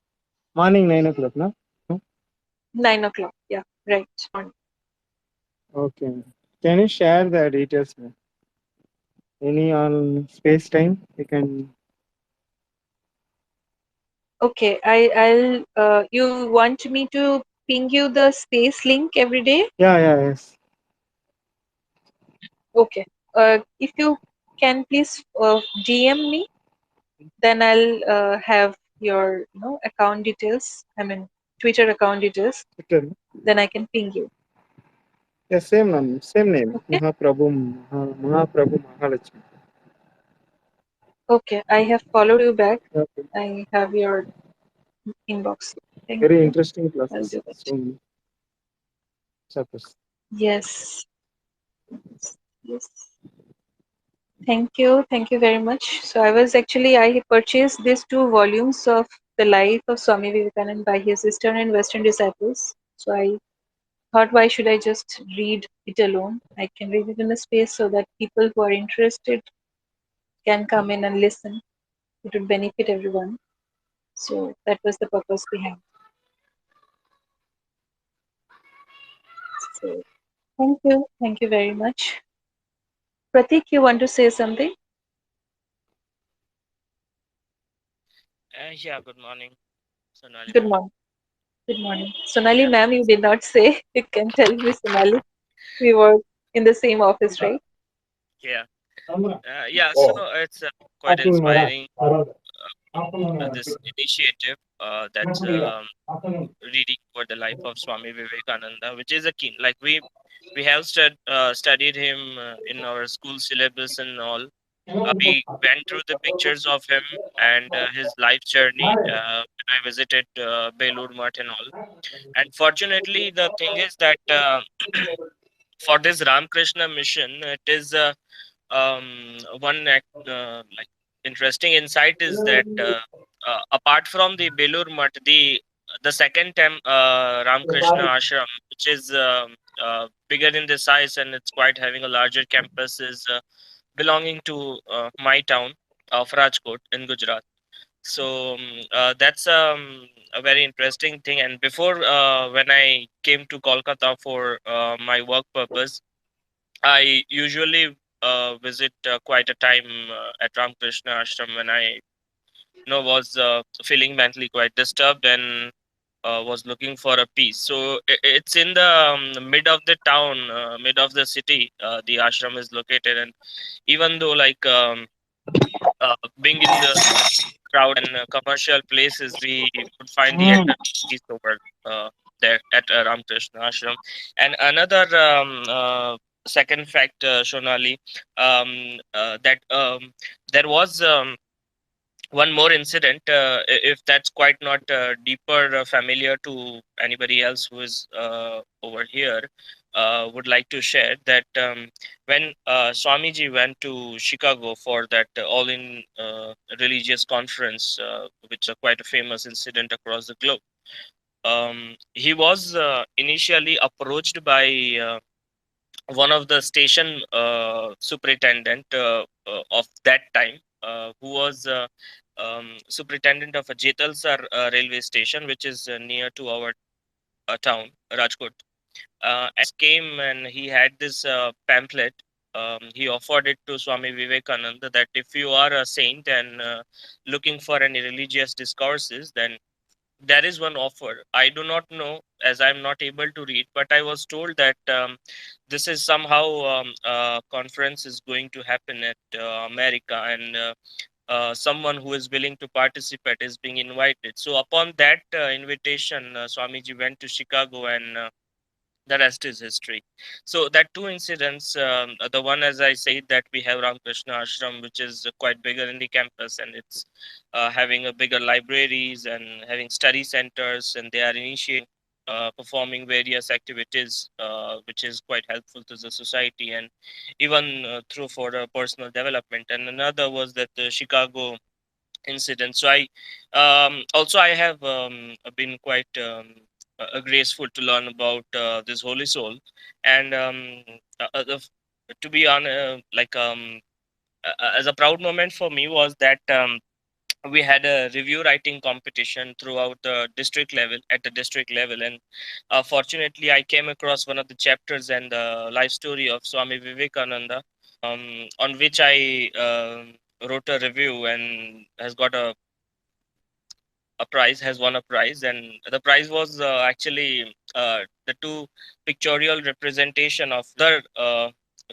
Morning 9 o'clock, no? 9 o'clock. Yeah. Right. Okay. Can you share the details, ma'am? Any on space time? You can. Okay. You want me to ping you the space link every day? Yeah, yeah, yes. Okay. If you can please DM me, then I'll have your account details. I mean Twitter account details. Twitter. Then I can ping you. Yeah, same name. Same name. Okay. Mahaprabhu Mahalakshmi. Okay. I have followed you back. Okay. I have your inbox. Thank Very you. interesting I'll classes. do that. So many chapters. Yes. Yes. Thank you. Thank you very much. So I purchased these two volumes of the life of Swami Vivekananda by his Eastern and Western disciples. So I thought, why should I just read it alone? I can read it in a space so that people who are interested can come in and listen. It would benefit everyone. So that was the purpose behind. So thank you very much. Pratik, you want to say something? Yeah, good morning, Sonali Good ma'am. morning. Good morning. Sonali Yeah, ma'am, you did not say. You can tell me Sonali. We work in the same office, right? yeah, yeah. So it's quite inspiring, this initiative that's reading for the life of Swami Vivekananda, which is a keen. Like we have studied him in our school syllabus and all. We went through the pictures of him and his life journey when I visited Belur Math and all. And fortunately, the thing is that for this Ramakrishna mission, it is like interesting insight is that apart from the Belur Math, the second Ramakrishna Ashram, which is bigger in the size and it's quite having a larger campus, is belonging to my town of Rajkot in Gujarat. So that's a very interesting thing. And before, when I came to Kolkata for my work purpose, I usually visit quite a time at Ramakrishna Ashram when I was feeling mentally quite disturbed and was looking for a peace. So it's in the mid of the town, mid of the city. The ashram is located, and even though like being in the crowd and commercial places, we would find the Mm. inner peace over there at Ramakrishna Ashram. And another second fact, Shonali, that there was one more incident, if that's quite not deeper familiar to anybody else who is over here. would like to share that when Swamiji went to Chicago for that all-in religious conference, which is quite a famous incident across the globe, he was initially approached by one of the station superintendent of that time, who was superintendent of a Jetalsar railway station, which is near to our town, Rajkot. Came and he had this pamphlet. He offered it to Swami Vivekananda that if you are a saint and looking for any religious discourses, then there is one offer. I do not know, as I'm not able to read, but I was told that this is somehow conference is going to happen at America, and someone who is willing to participate is being invited. So upon that invitation, Swamiji went to Chicago, and the rest is history. So that two incidents, the one, as I said, that we have Ramakrishna Ashram, which is quite bigger in the campus, and it's having a bigger libraries and having study centers, and they are initiating performing various activities, which is quite helpful to the society, and even through for personal development. And another was that the Chicago incident. So I also I have been quite graceful to learn about this holy soul, and to be on as a proud moment for me was that we had a review writing competition throughout the district level at the district level, and fortunately I came across one of the chapters and the life story of Swami Vivekananda, on which I wrote a review and has got a prize, has won a prize, and the prize was actually the two pictorial representation of the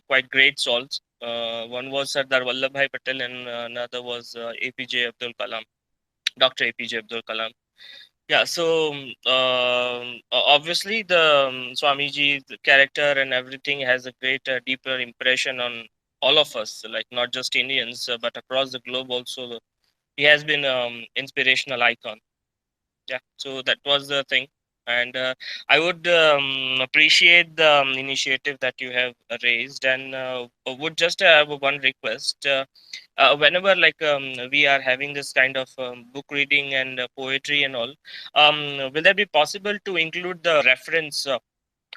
quite great souls. One was Sardar Vallabhbhai Patel, and another was APJ Abdul Kalam, Dr. APJ Abdul Kalam. Yeah, so obviously the Swamiji's character and everything has a great deeper impression on all of us, like not just Indians, but across the globe also. He has been inspirational icon. Yeah, so that was the thing. And I would appreciate the initiative that you have raised, and would just have one request. Whenever like we are having this kind of book reading and poetry and all, will there be possible to include the reference,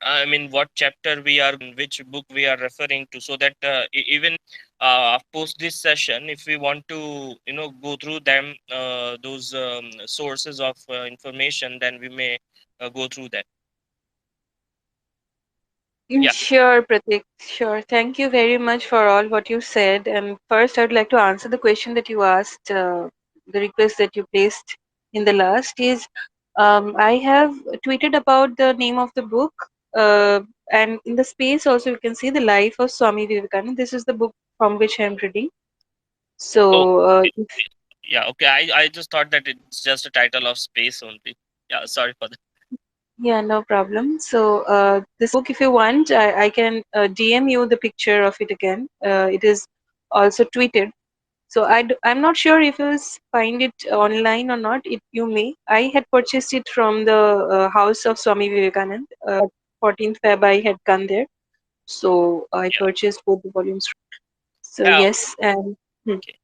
I mean, what chapter we are, which book we are referring to, so that even post this session, if we want to, go through them, those sources of information, then we may go through that. Yeah. Sure, Pratik. Sure. Thank you very much for all what you said. And first, I would like to answer the question that you asked, the request that you placed in the last is I have tweeted about the name of the book. And in the space also, you can see The Life of Swami Vivekananda. This is the book from which I am reading. Oh, So, if yeah. Okay. I just thought that it's just a title of space only. Yeah. Sorry for that. yeah, no problem. So, this book, if you want, I can DM you the picture of it again. It is also tweeted. So I'm not sure if you find it online or not. It you may. I had purchased it from the house of Swami Vivekanand. 14th Feb I had gone there, so I Yeah. purchased both the volumes. So Yeah. yes, and hmm, Okay.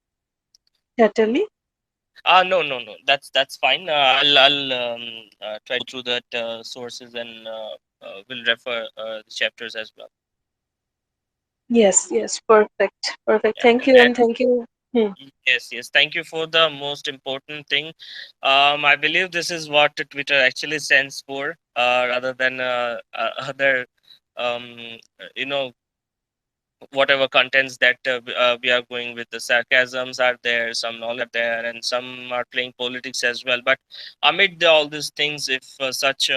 certainly. No, no, no. That's fine. I'll try to go through that sources, and will refer the chapters as well. Yes, yes, perfect, perfect. Yeah. Thank you, and thank you. Hmm. Yes, yes. Thank you for the most important thing. I believe this is what Twitter actually stands for, rather than other, um, you know, whatever contents that we are going with. The sarcasms are there, some knowledge there, and some are playing politics as well. But amid all these things, if such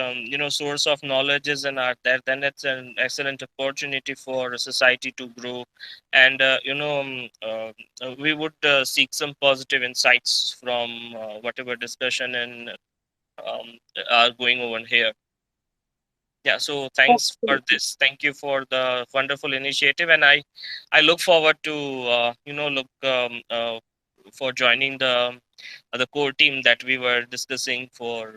source of knowledge is and are there, then it's an excellent opportunity for society to grow, and we would seek some positive insights from whatever discussion and are going over here. Yeah, so thanks for Absolutely. this. Thank you for the wonderful initiative, and I look forward to look for joining the core team that we were discussing for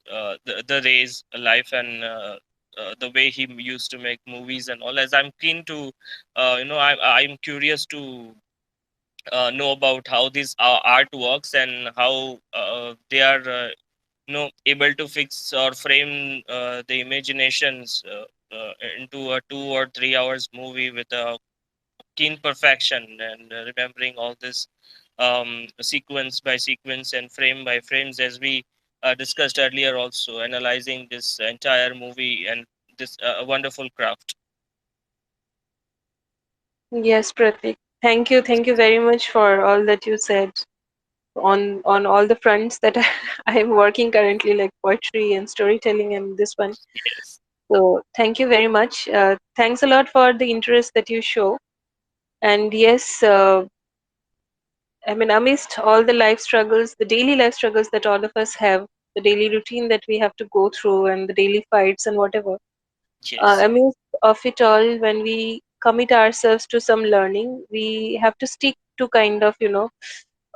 the raise life and the way he used to make movies and all. As I'm keen to, I'm curious to know about how this art works and how they are able to fix or frame the imaginations into a 2 or 3 hours movie with a keen perfection, and remembering all this sequence by sequence and frame by frames, as we discussed earlier, also analyzing this entire movie and this wonderful craft. Yes, Pratik. Thank you very much for all that you said on all the fronts that I am working currently, like poetry and storytelling and this one. Yes. So thank you very much. Thanks a lot for the interest that you show. And yes, I mean, amidst all the life struggles, the daily life struggles that all of us have, the daily routine that we have to go through, and the daily fights and whatever, Yes. amidst of it all, when we commit ourselves to some learning, we have to stick to kind of,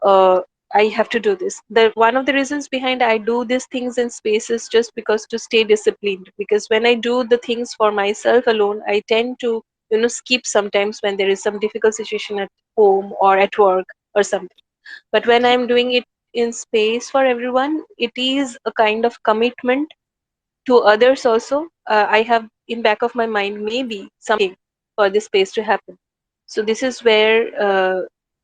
uh, I have to do this. The one of the reasons behind I do these things in spaces just because to stay disciplined. Because when I do the things for myself alone, I tend to skip sometimes when there is some difficult situation at home or at work or something. But when Ye- I'm doing it in space for everyone, it is a kind of commitment to others also. I have in back of my mind maybe someday for this space to happen. So this is where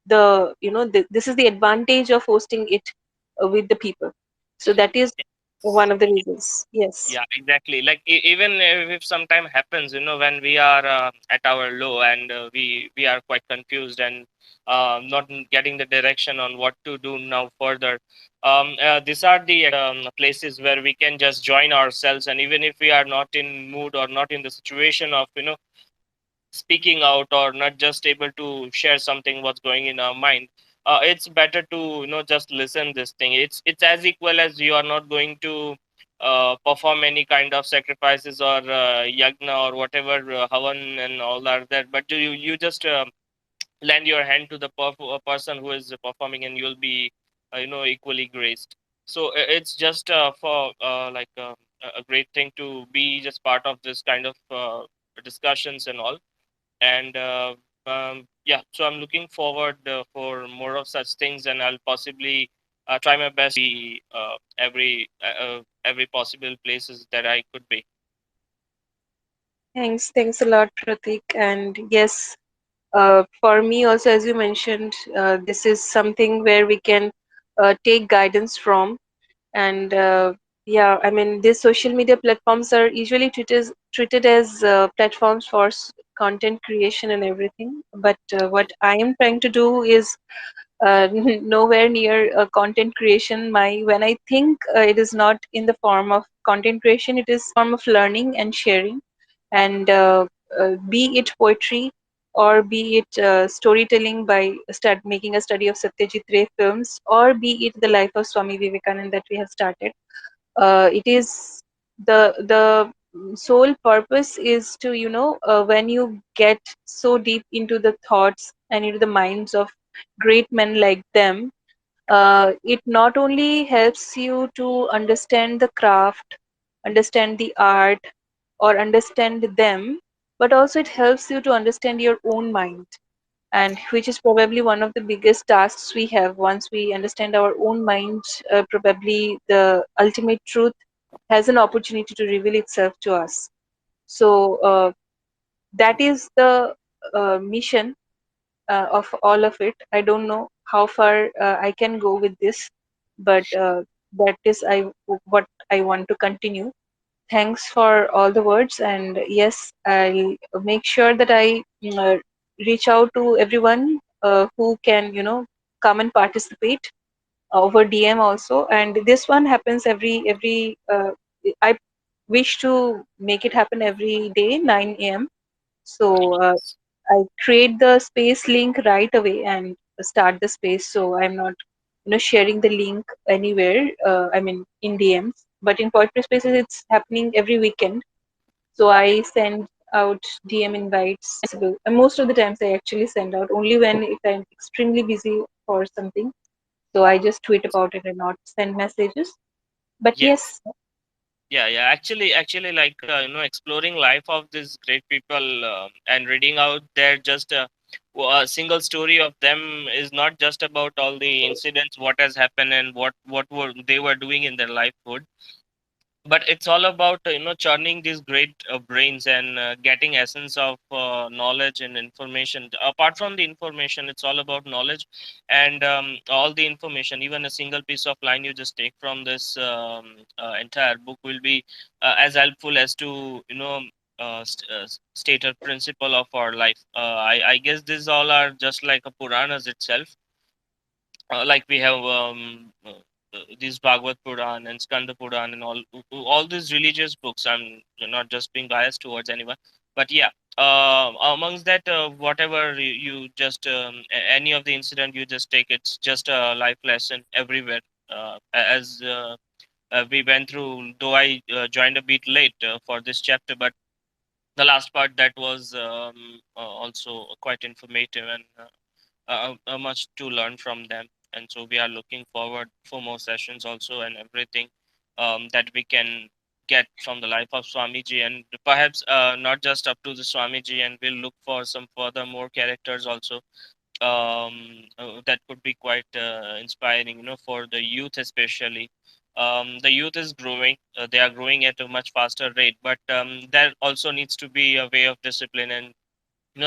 this is the advantage of hosting it with the people. So that is one of the reasons. Yes. Yeah, exactly. Like even if sometime happens, when we are at our low, and we are quite confused and not getting the direction on what to do now further. These are the places where we can just join ourselves, and even if we are not in mood or not in the situation of speaking out, or not just able to share something what's going in our mind, it's better to just listen this thing. It's as equal as you are not going to perform any kind of sacrifices or yagna or whatever, havan and all that, but you just lend your hand to the person who is performing, and you'll be equally graced. So it's just for like a great thing to be just part of this kind of discussions and all. And yeah, so I'm looking forward for more of such things, and I'll possibly try my best be every possible places that I could be. Thanks a lot, Pratik. And yes, for me also, as you mentioned, this is something where we can take guidance from. And yeah, I mean, these social media platforms are usually treated as platforms for content creation and everything. But what I am trying to do is nowhere near content creation. My when I think it is not in the form of content creation, it is form of learning and sharing. And be it poetry or be it storytelling by making a study of Satyajit Ray films, or be it the life of Swami Vivekananda that we have started. It is the sole purpose is to when you get so deep into the thoughts and into the minds of great men like them, it not only helps you to understand the craft, understand the art, or understand them, but also it helps you to understand your own mind, and which is probably one of the biggest tasks we have. Once we understand our own mind, probably the ultimate truth has an opportunity to reveal itself to us. So that is the mission of all of it. I don't know how far I can go with this, but that is what I want to continue. Thanks for all the words, and yes, I'll make sure that I reach out to everyone who can, come and participate over DM also. And this one happens every. I wish to make it happen every day 9 a.m. So Yes. I create the space link right away and start the space. So I'm not, sharing the link anywhere. I mean, in DMs, but in poetry spaces, it's happening every weekend. So I send out DM invites. And most of the times, I actually send out only when if I'm extremely busy for something. So I just tweet about it and not send messages. But Yes. yes, Yeah. Actually, like exploring life of these great people and reading out their just a single story of them is not just about all the incidents, what has happened, and what were they were doing in their life, but it's all about churning these great brains and getting essence of knowledge and information. Apart from the information, it's all about knowledge, and all the information, even a single piece of line you just take from this entire book will be as helpful as to state a principle of our life. I guess these all are just like a puranas itself, like we have these Bhagavad Puran and Skanda Puran and all these religious books. I'm not just being biased towards anyone, but yeah, amongst that, whatever you just any of the incident you just take, it's just a life lesson everywhere. As we went through, though I joined a bit late for this chapter, but the last part that was also quite informative and much to learn from them. And so we are looking forward for more sessions also and everything that we can get from the life of Swamiji, and perhaps not just up to the Swamiji, and we'll look for some further more characters also that could be quite inspiring, for the youth especially. The youth is growing; they are growing at a much faster rate, but there also needs to be a way of discipline and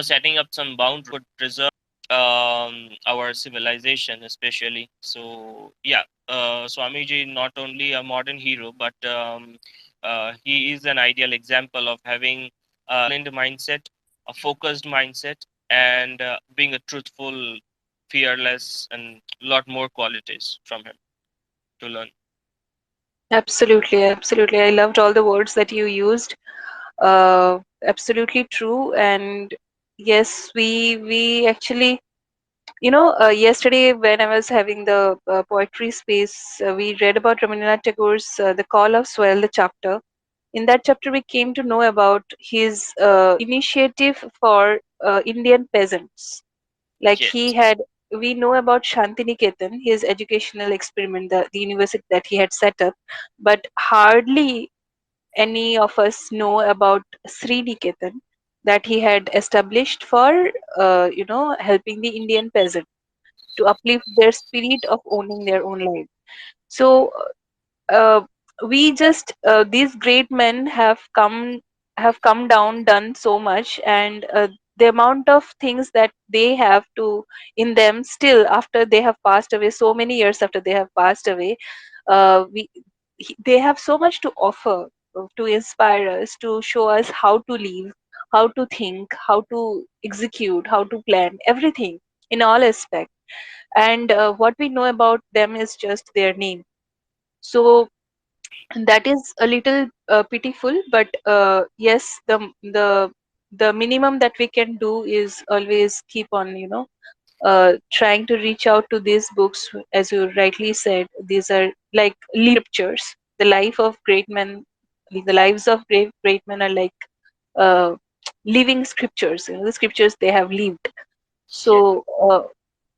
setting up some boundaries could preserve our civilization especially. So yeah, Swamiji not only a modern hero, but he is an ideal example of having a disciplined mindset, a focused mindset, and being a truthful, fearless, and lot more qualities from him to learn. Absolutely, absolutely. I loved all the words that you used. Absolutely true. And yes, we actually, yesterday when I was having the poetry space, we read about Rabindranath Tagore's The Call of Swell, the chapter. In that chapter, we came to know about his initiative for Indian peasants. Like he Yes. had, we know about Shantiniketan, his educational experiment, the university that he had set up, but hardly any of us know about Sri Niketan that he had established for, helping the Indian peasant to uplift their spirit of owning their own life. So uh, we just these great men have come down, done so much, and the amount of things that they have to in them still after they have passed away, so many years after they have passed away, we they have so much to offer, to inspire us, to show us how to live, how to think, how to execute, how to plan everything in all aspects. And what we know about them is just their name. So that is a little pitiful, but yes, the minimum that we can do is always keep on, trying to reach out to these books. As you rightly said, these are like living scriptures. The life of great men, the lives of great men are like uh, living scriptures, the scriptures they have lived. Yes. So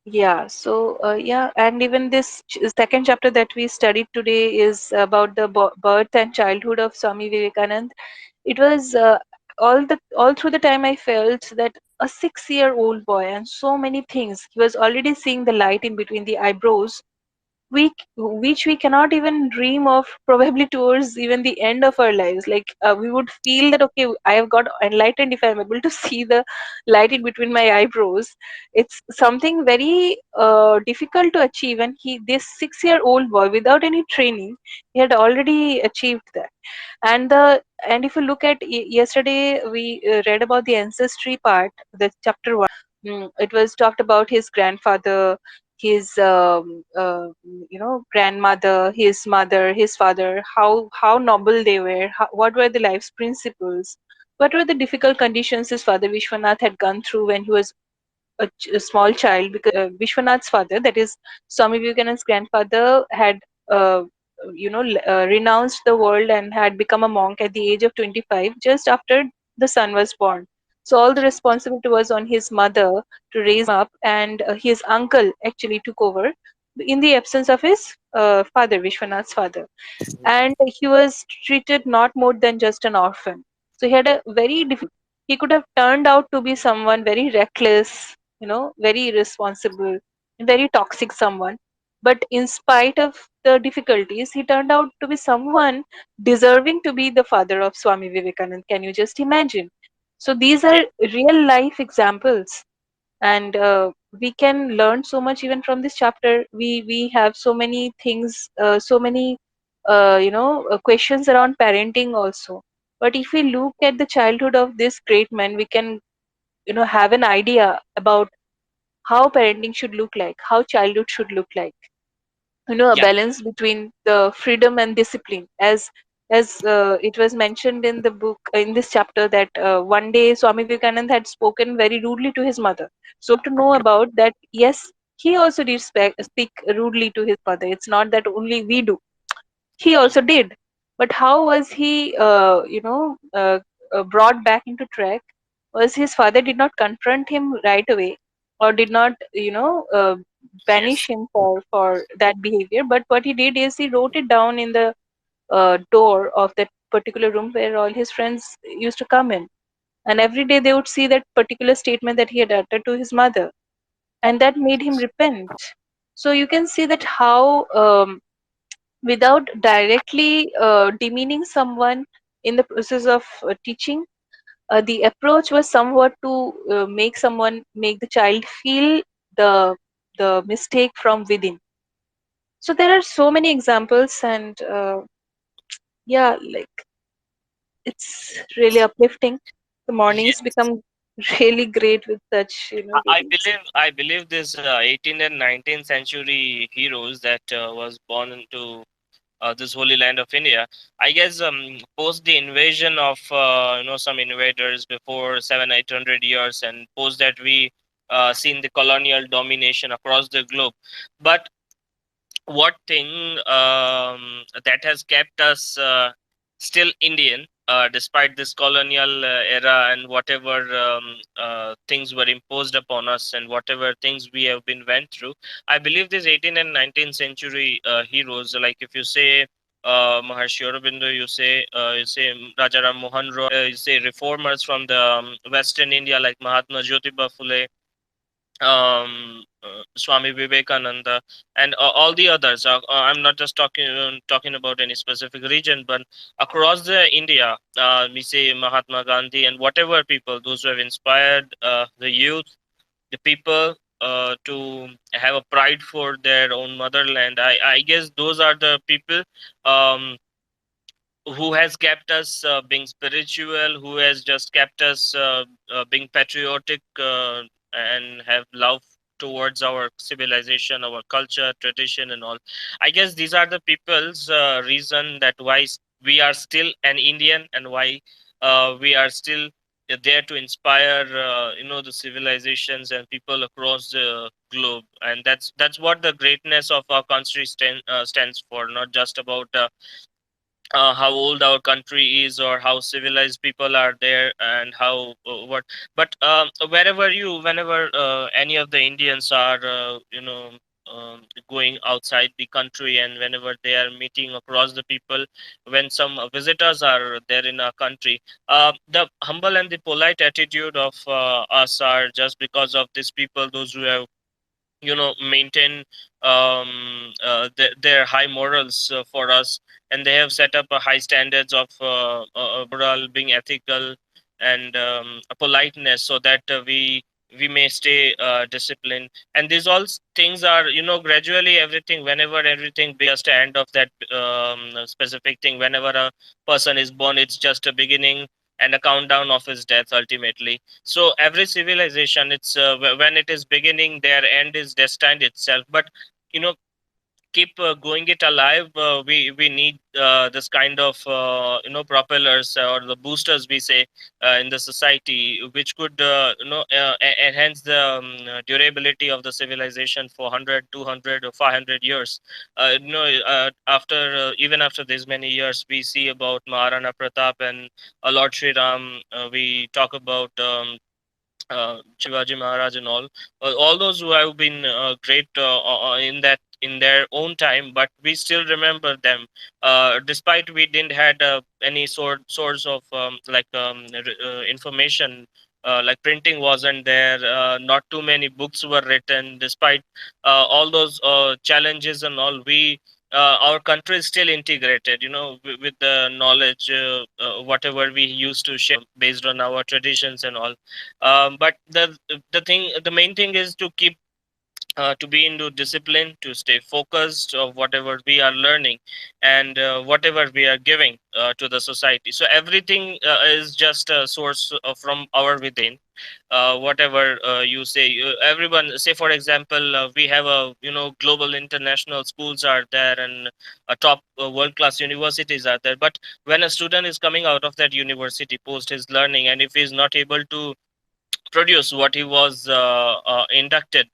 yeah, so yeah, and even this second chapter that we studied today is about the birth and childhood of Swami Vivekanand. It was all through the time I felt that a 6-year-old boy and so many things, he was already seeing the light in between the eyebrows, which we cannot even dream of, probably towards even the end of our lives. Like we would feel that okay, I have got enlightened if I'm able to see the light in between my eyebrows. It's something very difficult to achieve, and he this 6-year-old boy without any training, he had already achieved that. And if you look at yesterday, we read about the ancestry part, the chapter 1. It was talked about his grandfather, his grandmother, his mother, his father, how noble they were, what were the life's principles, what were the difficult conditions his father Vishwanath had gone through when he was a small child. Because Vishwanath's father, that is Swami Vivekananda's grandfather, had renounced the world and had become a monk at the age of 25, just after the son was born. So all the responsibility was on his mother to raise him up, and his uncle actually took over. in the absence of his father, Vishwanath's father. And he was treated not more than just an orphan. So he had a very difficult. He could have turned out to be someone very reckless, very irresponsible, very toxic someone. But in spite of the difficulties, he turned out to be someone deserving to be the father of Swami Vivekananda. Can you just imagine? So these Yeah, are real life examples, and we can learn so much even from this chapter. We have so many things, so many questions around parenting also. But if we look at the childhood of this great man, we can have an idea about how parenting should look like, how childhood should look like. A yeah, balance between the freedom and discipline, as it was mentioned in the book, in this chapter, that one day Swami Vivekananda had spoken very rudely to his mother. So to know about that, yes, he also did speak rudely to his mother. It's not that only we do, he also did. But how was he brought back into track? Was his father did not confront him right away, or did not banish yes, him for that behavior. But what he did is he wrote it down in the door of that particular room where all his friends used to come in, and every day they would see that particular statement that he had uttered to his mother, and that made him repent. So you can see that how, without directly demeaning someone in the process of teaching, the approach was somewhat to make the child feel the mistake from within. So there are so many examples, and yeah, like, it's really uplifting. The mornings yes. become really great with such I readings. believe this 18th and 19th century heroes that was born into this holy land of India. I guess post the invasion of some invaders before 700-800 years, and post that we seen the colonial domination across the globe. But what thing that has kept us still Indian, despite this colonial era, and whatever things were imposed upon us, and whatever things we have been went through. I believe these 18th and 19th century heroes, like if you say Maharshi Aurobindo, you say Raja Ram Mohan Roy, you say reformers from the Western India like Mahatma Jyotiba Phule, Swami Vivekananda, and all the others. I'm not just talking about any specific region, but across the India, we say Mahatma Gandhi and whatever people, those who have inspired the youth, the people to have a pride for their own motherland. I guess those are the people um, who has kept us being spiritual, who has just kept us being patriotic, and have love towards our civilization, our culture, tradition, and all. I guess these are the people's reason that why we are still an Indian, and why we are still there to inspire the civilizations and people across the globe. And that's what the greatness of our country stands for, not just about how old our country is, or how civilized people are there, and how what. But whenever any of the Indians are going outside the country, and whenever they are meeting across the people, when some visitors are there in our country, the humble and the polite attitude of us are just because of these people, those who have maintain their high morals for us, and they have set up a high standards of moral, being ethical, and a politeness, so that we may stay disciplined. And these all things are gradually everything, whenever everything just the end of that specific thing. Whenever a person is born, it's just a beginning and a countdown of his death ultimately. So every civilization, it's when it is beginning, their end is destined itself. But you know keep going it alive, we need this kind of propellers, or the boosters we say, in the society, which could enhance the durability of the civilization for 100, 200, or 500 years. After even after these many years, we see about Maharana Pratap and Lord Sri Ram. We talk about Shivaji Maharaj and all those who have been great in that in their own time, but we still remember them, despite we didn't had any source of information. Like printing wasn't there, not too many books were written. Despite all those challenges and all, we our country is still integrated, with the knowledge, whatever we used to share based on our traditions and all. But the main thing is to keep to be into discipline, to stay focused of whatever we are learning, and whatever we are giving to the society. So everything is just a source from our within. Whatever you say, everyone say, for example, we have a, global international schools are there, and top world class universities are there. But when a student is coming out of that university post his learning, and if he is not able to produce what he was inducted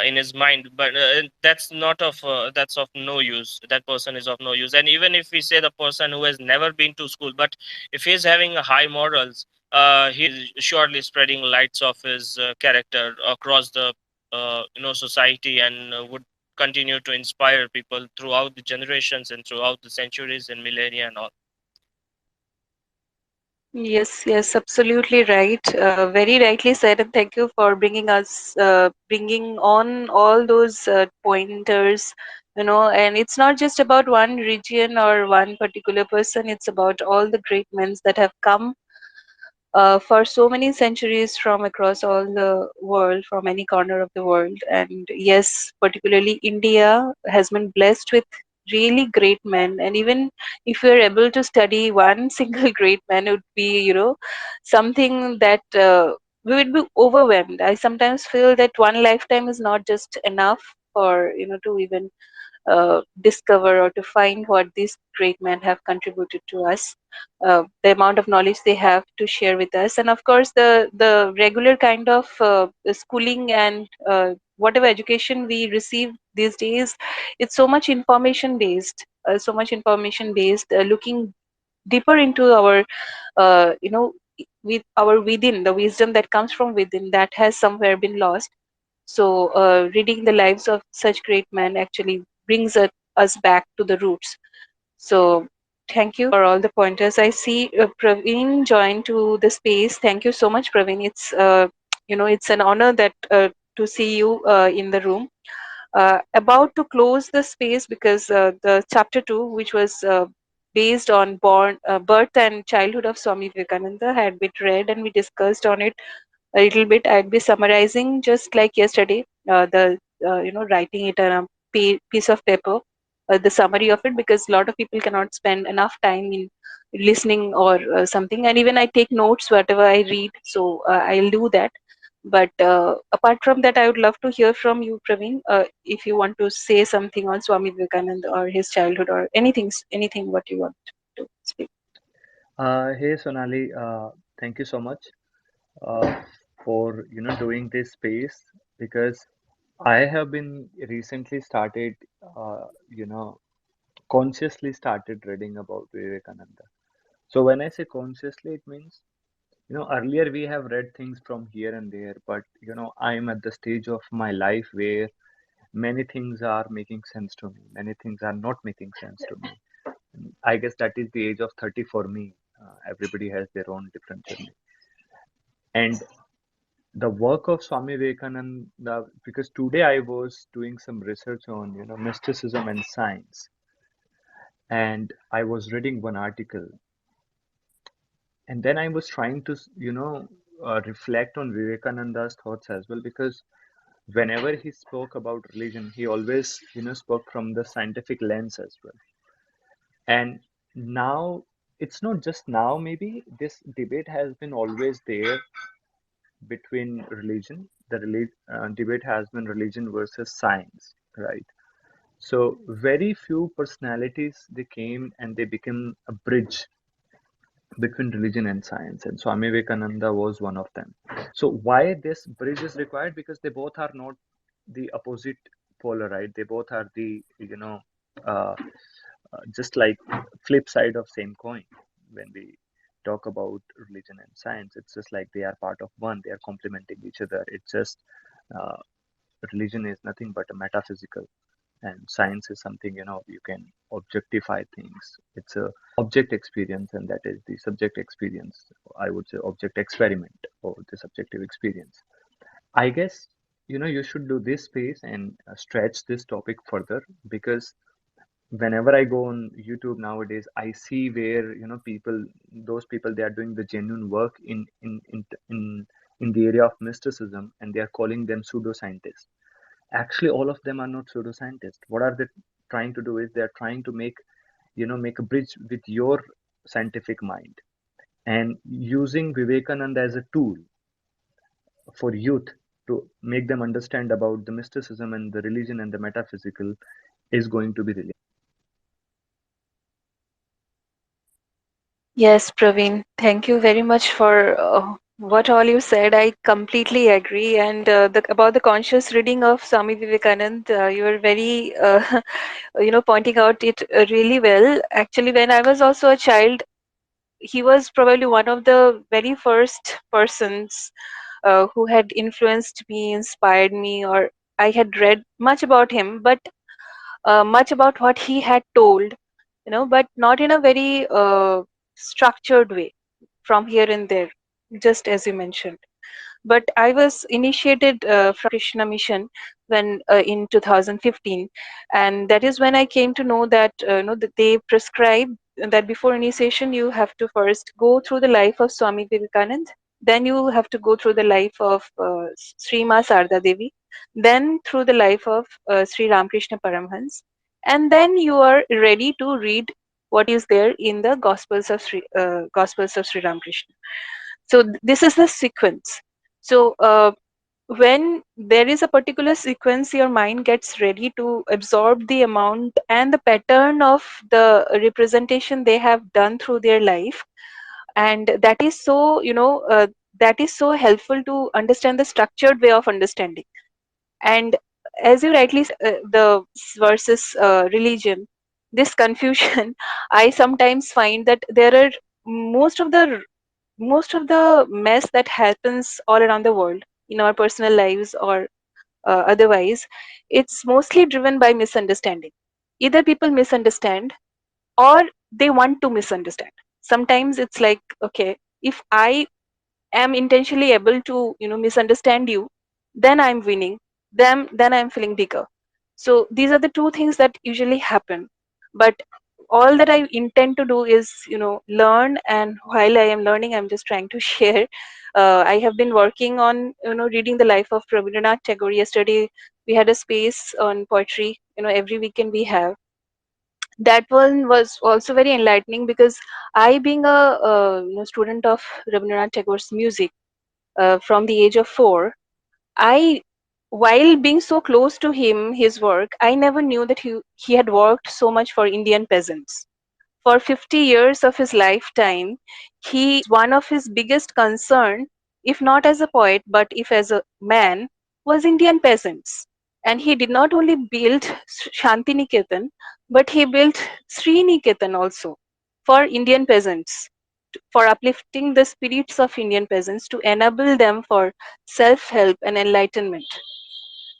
in his mind, but that's of no use. That person is of no use. And even if we say the person who has never been to school, but if he is having a high morals, he is surely spreading lights of his character across the society, and would continue to inspire people throughout the generations and throughout the centuries and millennia and all. Yes, yes, absolutely right. Very rightly said, and thank you for bringing on all those pointers. And it's not just about one region or one particular person. It's about all the great men that have come for so many centuries from across all the world, from any corner of the world. And yes, particularly India has been blessed with really great men. And even if you're able to study one single great man, it would be, something that we would be overwhelmed. I sometimes feel that one lifetime is not just enough for, to even discover or to find what these great men have contributed to us, the amount of knowledge they have to share with us, and of course the regular kind of schooling and whatever education we receive these days, it's so much information based, looking deeper into our with our within, the wisdom that comes from within, that has somewhere been lost. So, reading the lives of such great men actually brings us back to the roots. So, thank you for all the pointers. I see Praveen joined to the space. Thank you so much, Praveen. It's it's an honor that to see you in the room. About to close the space because the chapter two, which was based on birth and childhood of Swami Vivekananda, had been read and we discussed on it a little bit. I'd be summarizing just like yesterday, the writing it on a piece of paper, the summary of it, because a lot of people cannot spend enough time in listening or something. And even I take notes whatever I read, so I'll do that. But apart from that, I would love to hear from you, Praveen, if you want to say something on Swami Vivekananda or his childhood or anything what you want to speak. Hey Sonali, thank you so much uh, for doing this space because I have been recently started you know consciously started reading about Vivekananda. So when I say consciously, it means earlier we have read things from here and there, but I'm at the stage of my life where many things are making sense to me, many things are not making sense to me. I guess that is the age of 30 for me. Everybody has their own different journey. And the work of Swami Vivekananda, because today I was doing some research on, mysticism and science, and I was reading one article, and then I was trying to, reflect on Vivekananda's thoughts as well, because whenever he spoke about religion, he always, spoke from the scientific lens as well. And now, it's not just now, maybe this debate has been always there between religion. The debate has been religion versus science, right? So very few personalities they came and they became a bridge between religion and science, and Swami Vivekananda was one of them. So why this bridge is required? Because they both are not the opposite polar, right? They both are the uh, just like flip side of same coin. When we talk about religion and science, it's just like they are part of one, they are complementing each other. It's just uh, religion is nothing but a metaphysical, And science is something, you can objectify things. It's a object experience, and that is the subject experience. I would say object experiment or the subjective experience. I guess, you should do this space and stretch this topic further, because whenever I go on YouTube nowadays, I see where, those people, they are doing the genuine work in the area of mysticism, and they are calling them pseudoscientists. Actually, all of them are not pseudoscientists. What are they trying to do is they are trying to make a bridge with your scientific mind, and using Vivekananda as a tool for youth to make them understand about the mysticism and the religion and the metaphysical is going to be really. Yes, Praveen, thank you very much for what all you said. I completely agree. And about the conscious reading of Swami Vivekananda, you were very, pointing out it really well. Actually, when I was also a child, he was probably one of the very first persons who had influenced me, inspired me, or I had read much about him, but much about what he had told, but not in a very structured way from here and there, just as you mentioned. But I was initiated from Krishna Mission when in 2015, and that is when I came to know that that they prescribe that before initiation you have to first go through the life of Swami Vivekanand, then you have to go through the life of Sri Ma Sarda Devi, then through the life of Sri Ramakrishna Paramhans, and then you are ready to read what is there in the Gospels of Sri Ramakrishna. So this is the sequence. So when there is a particular sequence, your mind gets ready to absorb the amount and the pattern of the representation they have done through their life, and that is so that is so helpful to understand the structured way of understanding. And as you rightly the versus religion, this confusion, I sometimes find that there are most of the most of the mess that happens all around the world in our personal lives or otherwise, it's mostly driven by misunderstanding. Either people misunderstand or they want to misunderstand. Sometimes it's like, okay, if I am intentionally able to misunderstand you, then I'm winning, then I'm feeling bigger. So these are the two things that usually happen. But all that I intend to do is learn, and while I am learning, I'm just trying to share. I have been working on reading the life of Rabindranath Tagore. Yesterday we had a space on poetry, every weekend we have. That one was also very enlightening because I, being a student of Rabindranath Tagore's music from the age of 4, I, while being so close to him, his work, I never knew that he had worked so much for Indian peasants. For 50 years of his lifetime, one of his biggest concern, if not as a poet, but if as a man, was Indian peasants. And he did not only build Shanti Niketan, but he built Sri Niketan also for Indian peasants, for uplifting the spirits of Indian peasants to enable them for self-help and enlightenment.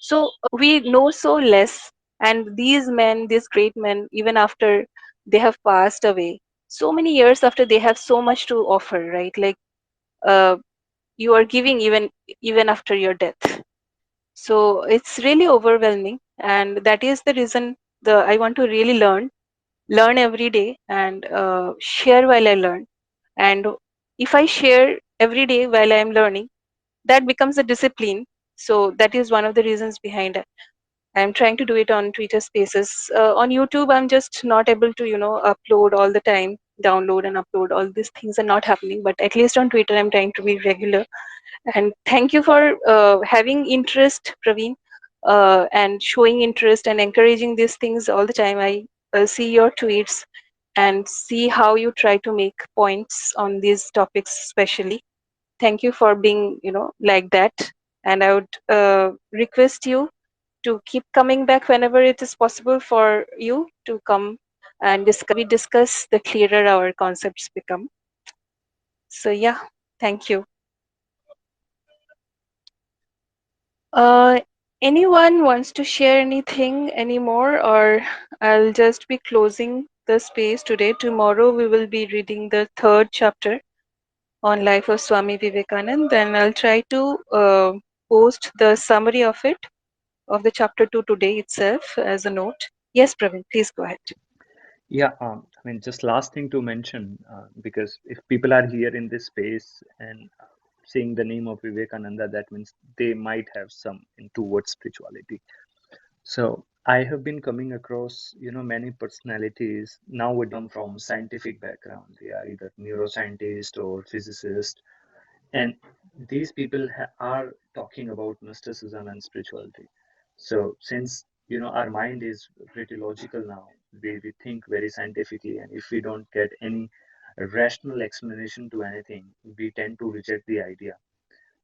So we know so less, and these men, these great men, even after they have passed away, so many years after, they have so much to offer, right? Like uh, you are giving even after your death. So it's really overwhelming, and that is the reason the I want to really learn every day, and share while I learn. And if I share every day while I am learning, that becomes a discipline. So that is one of the reasons behind it. I'm trying to do it on Twitter Spaces. On YouTube, I'm just not able to, upload all the time, download and upload. All these things are not happening. But at least on Twitter, I'm trying to be regular. And thank you for having interest, Praveen, and showing interest and encouraging these things all the time. I see your tweets and see how you try to make points on these topics, especially. Thank you for being, like that. And I would request you to keep coming back whenever it is possible for you to come and discuss, the clearer our concepts become. So yeah, thank you. Anyone wants to share anything anymore, or I'll just be closing the space today. Tomorrow we will be reading the third chapter on Life of Swami Vivekananda. Then I'll try to post the summary of it, of the chapter 2 today itself as a note. Yes, Praveen, please go ahead. Yeah, I mean, just last thing to mention, because if people are here in this space and seeing the name of Vivekananda, that means they might have some in towards spirituality. So I have been coming across, many personalities nowadays from scientific background. They are either neuroscientist or physicist, and these people are talking about mysticism and spirituality. So since our mind is pretty logical now, we think very scientifically, and if we don't get any rational explanation to anything, we tend to reject the idea.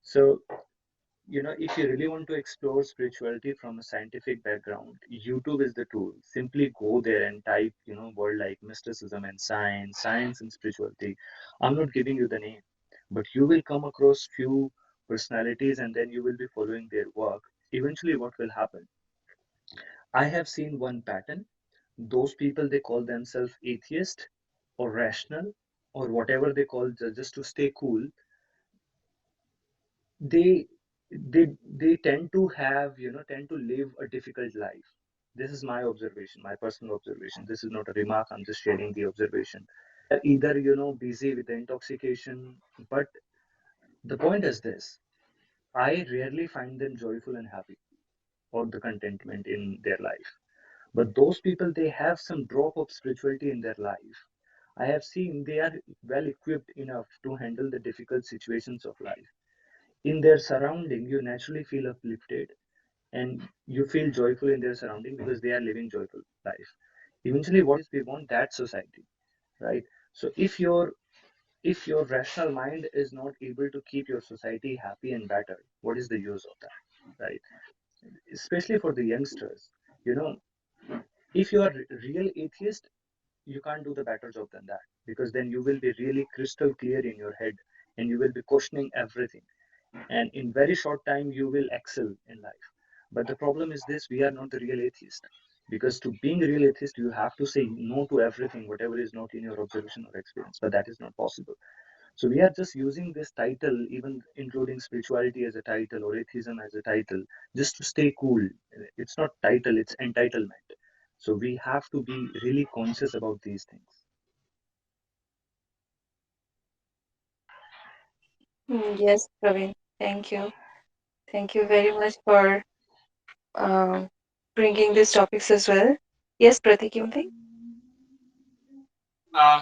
So if you really want to explore spirituality from a scientific background, YouTube is the tool. Simply go there and type, word like mysticism and science and spirituality. I'm not giving you the name, but you will come across few personalities and then you will be following their work. Eventually, what will happen? I have seen one pattern. Those people, they call themselves atheist or rational or whatever they call, just to stay cool. They they tend to have, tend to live a difficult life. This is my observation, my personal observation. This is not a remark, I'm just sharing the observation. Either busy with the intoxication, but the point is this: I rarely find them joyful and happy or the contentment in their life. But those people, they have some drop of spirituality in their life. I have seen they are well equipped enough to handle the difficult situations of life. In their surrounding, you naturally feel uplifted and you feel joyful in their surrounding because they are living joyful life. Eventually, what is we want that society, right? So if your rational mind is not able to keep your society happy and better, what is the use of that, right? Especially for the youngsters, you know, if you are real atheist, you can't do the better job than that, because then you will be really crystal clear in your head and you will be questioning everything, and in very short time you will excel in life. But the problem is this: we are not the real atheist, because to being a real atheist you have to say no to everything whatever is not in your observation or experience, but that is not possible. So we are just using this title, even including spirituality as a title or atheism as a title, just to stay cool. It's not title, it's entitlement. So we have to be really conscious about these things. Yes, Praveen, thank you. Thank you very much for um, bringing these topics as well. Yes, Pratik, you think?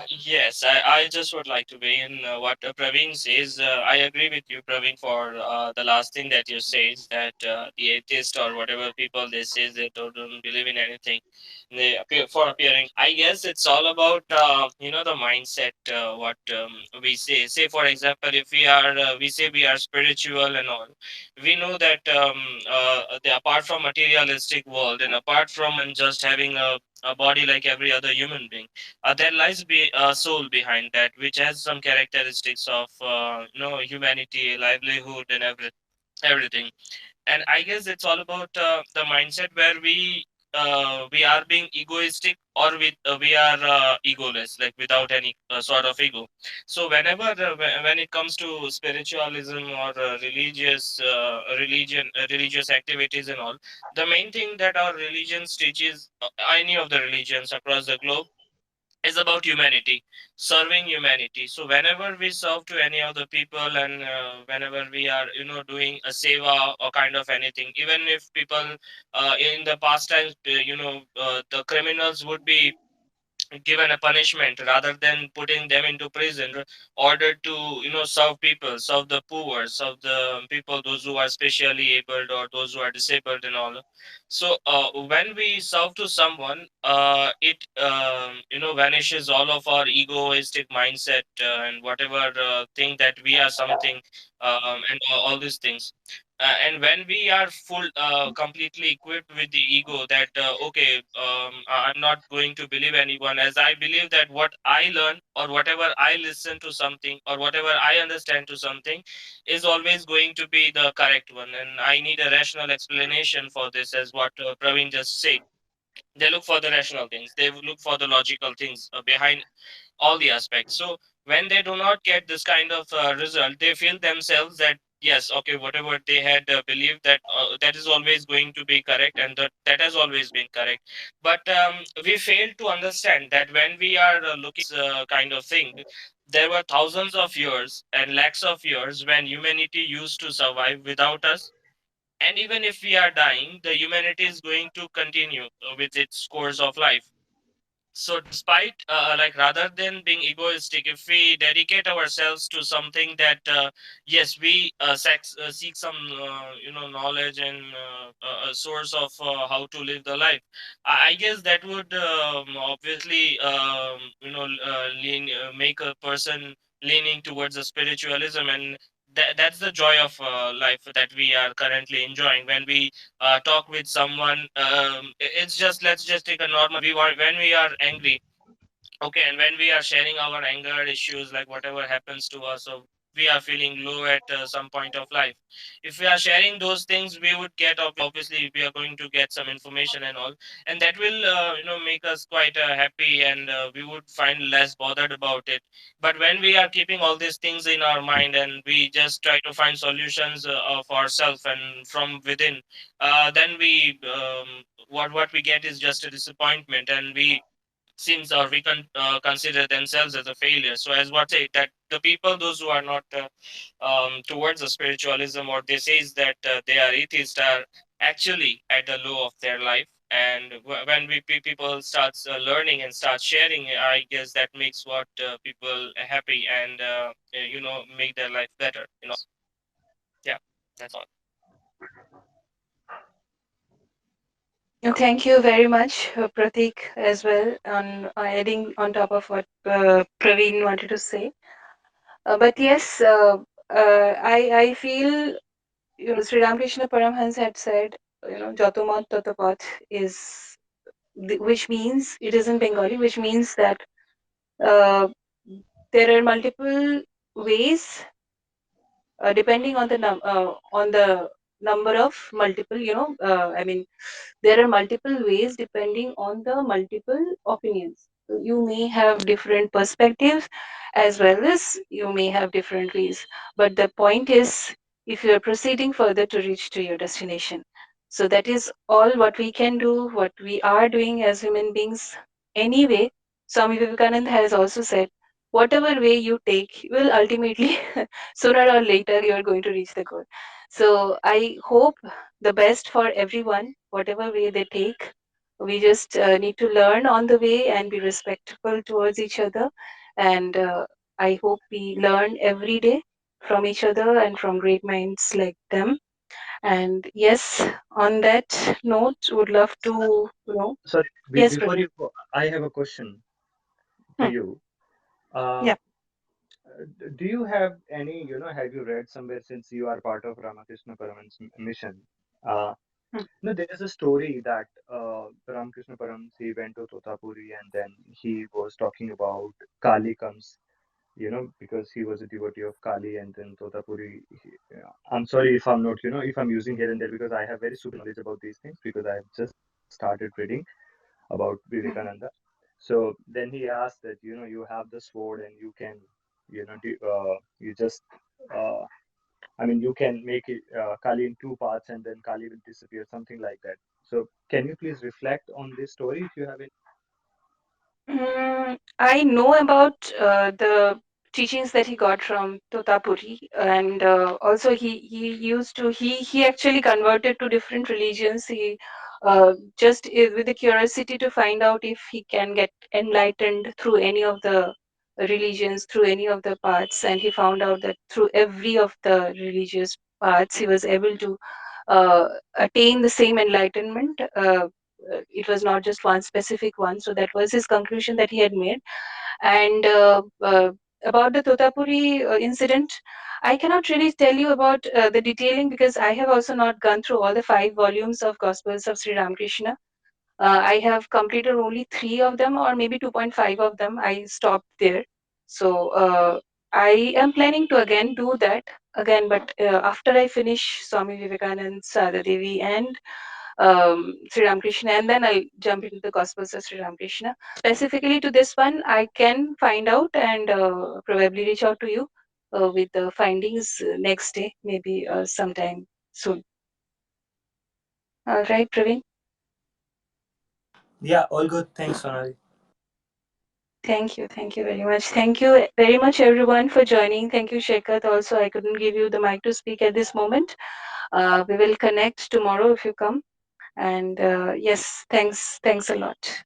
Yes, I just would like to weigh in what Praveen says. I agree with you, Praveen, for the last thing that you said, that the atheist or whatever people they say they don't believe in anything. They appear for appearing. I guess it's all about the mindset. What we say. Say for example, if we say we are spiritual and all, we know that apart from materialistic world and apart from just having a body like every other human being, there lies a soul behind that, which has some characteristics of humanity, livelihood, and everything. And I guess it's all about the mindset where we are being egoistic, or we are egoless, like without any sort of ego. So whenever when it comes to spiritualism or religious activities and all, the main thing that our religions teaches, any of the religions across the globe, is about humanity, serving humanity. So whenever we serve to any other people, and whenever we are doing a seva or kind of anything, even if people in the past times, the criminals would be given a punishment rather than putting them into prison, order to serve people, serve the poor, serve the people, those who are specially abled or those who are disabled and all. So when we serve to someone, it vanishes all of our egoistic mindset, and whatever thing that we are something, and all these things. And when we are completely equipped with the ego that okay, I'm not going to believe anyone, as I believe that what I learn or whatever I listen to something, or whatever I understand to something, is always going to be the correct one. And I need a rational explanation for this, as what Praveen just said. They look for the rational things, they look for the logical things behind all the aspects. So when they do not get this kind of result, they feel themselves that yes, okay, whatever they had believed, that that is always going to be correct, and that has always been correct. But we fail to understand that when we are looking kind of thing, there were thousands of years and lakhs of years when humanity used to survive without us. And even if we are dying, the humanity is going to continue with its course of life. So despite like, rather than being egoistic, if we dedicate ourselves to something that yes, we seek some knowledge and a source of how to live the life, I guess that would obviously make a person leaning towards the spiritualism. And that's the joy of life that we are currently enjoying. When we talk with someone, it's just, let's just take a normal, we want, when we are angry, okay, and when we are sharing our anger issues, like whatever happens to us, or we are feeling low at some point of life, if we are sharing those things, we would get, obviously we are going to get some information and all, and that will make us quite happy, and we would find less bothered about it. But when we are keeping all these things in our mind, and we just try to find solutions of ourselves and from within, then we what we get is just a disappointment, and we seems, or we can consider themselves as a failure. So as what say, that the people, those who are not towards the spiritualism, or they says that they are atheist, are actually at the low of their life. And when people starts learning and start sharing, I guess that makes what people happy, and make their life better. Yeah, that's all. Thank you very much, Pratik, as well, on adding on top of what Praveen wanted to say. But yes, I feel, Sri Ramakrishna Paramhans had said, Jato mat tato path is, which means, it is in Bengali, which means that uh, there are multiple ways, depending on the number of multiple, I mean, there are multiple ways depending on the multiple opinions. So you may have different perspectives, as well as you may have different ways. But the point is, if you are proceeding further to reach to your destination. So that is all what we can do, what we are doing as human beings. Anyway, Swami Vivekananda has also said, whatever way you take will ultimately, sooner or later, you are going to reach the goal. So I hope the best for everyone, whatever way they take. We just need to learn on the way and be respectful towards each other. And I hope we learn every day from each other and from great minds like them. And yes, on that note, would love to, Sorry, yes, before Praveen. you go, I have a question to Hmm. you. Uh, Yeah. do you have any, have you read somewhere, since you are part of Ramakrishna Paramahansa mission? Uh, Hmm. no, there is a story that Ramakrishna Paramahansa, he went to Totapuri, and then he was talking about Kali comes, because he was a devotee of Kali, and then Totapuri. I'm sorry if I'm not, if I'm using here and there, because I have very super knowledge about these things, because I have just started reading about Hmm. Vivekananda. So then he asked that, you have the sword, and you can, you just, uh, I mean, you can make it Kali in two parts, and then Kali will disappear, something like that. So can you please reflect on this story if you have it? I know about the teachings that he got from Totapuri, and also he used to he actually converted to different religions. He just with the curiosity to find out if he can get enlightened through any of the religions, through any of the paths, and he found out that through every of the religious paths, he was able to uh, attain the same enlightenment. It was not just one specific one. So that was his conclusion that he had made. And about the Totapuri incident, I cannot really tell you about the detailing, because I have also not gone through all the 5 volumes of Gospels of Sri Ramakrishna. I have completed only 3 of them, or maybe 2.5 of them. I stopped there. So I am planning to again do that again, but after I finish Swami Vivekanand, Sada Devi, and Sri Ramakrishna, and then I'll jump into the Gospels of Sri Ramakrishna. Specifically to this one, I can find out and probably reach out to you with the findings next day, maybe sometime soon. All right, Praveen. Yeah, all good. Thanks, Sonali. Thank you very much. Thank you very much, everyone, for joining. Thank you, Shekhar. Also, I couldn't give you the mic to speak at this moment. We will connect tomorrow if you come. And yes, thanks a lot.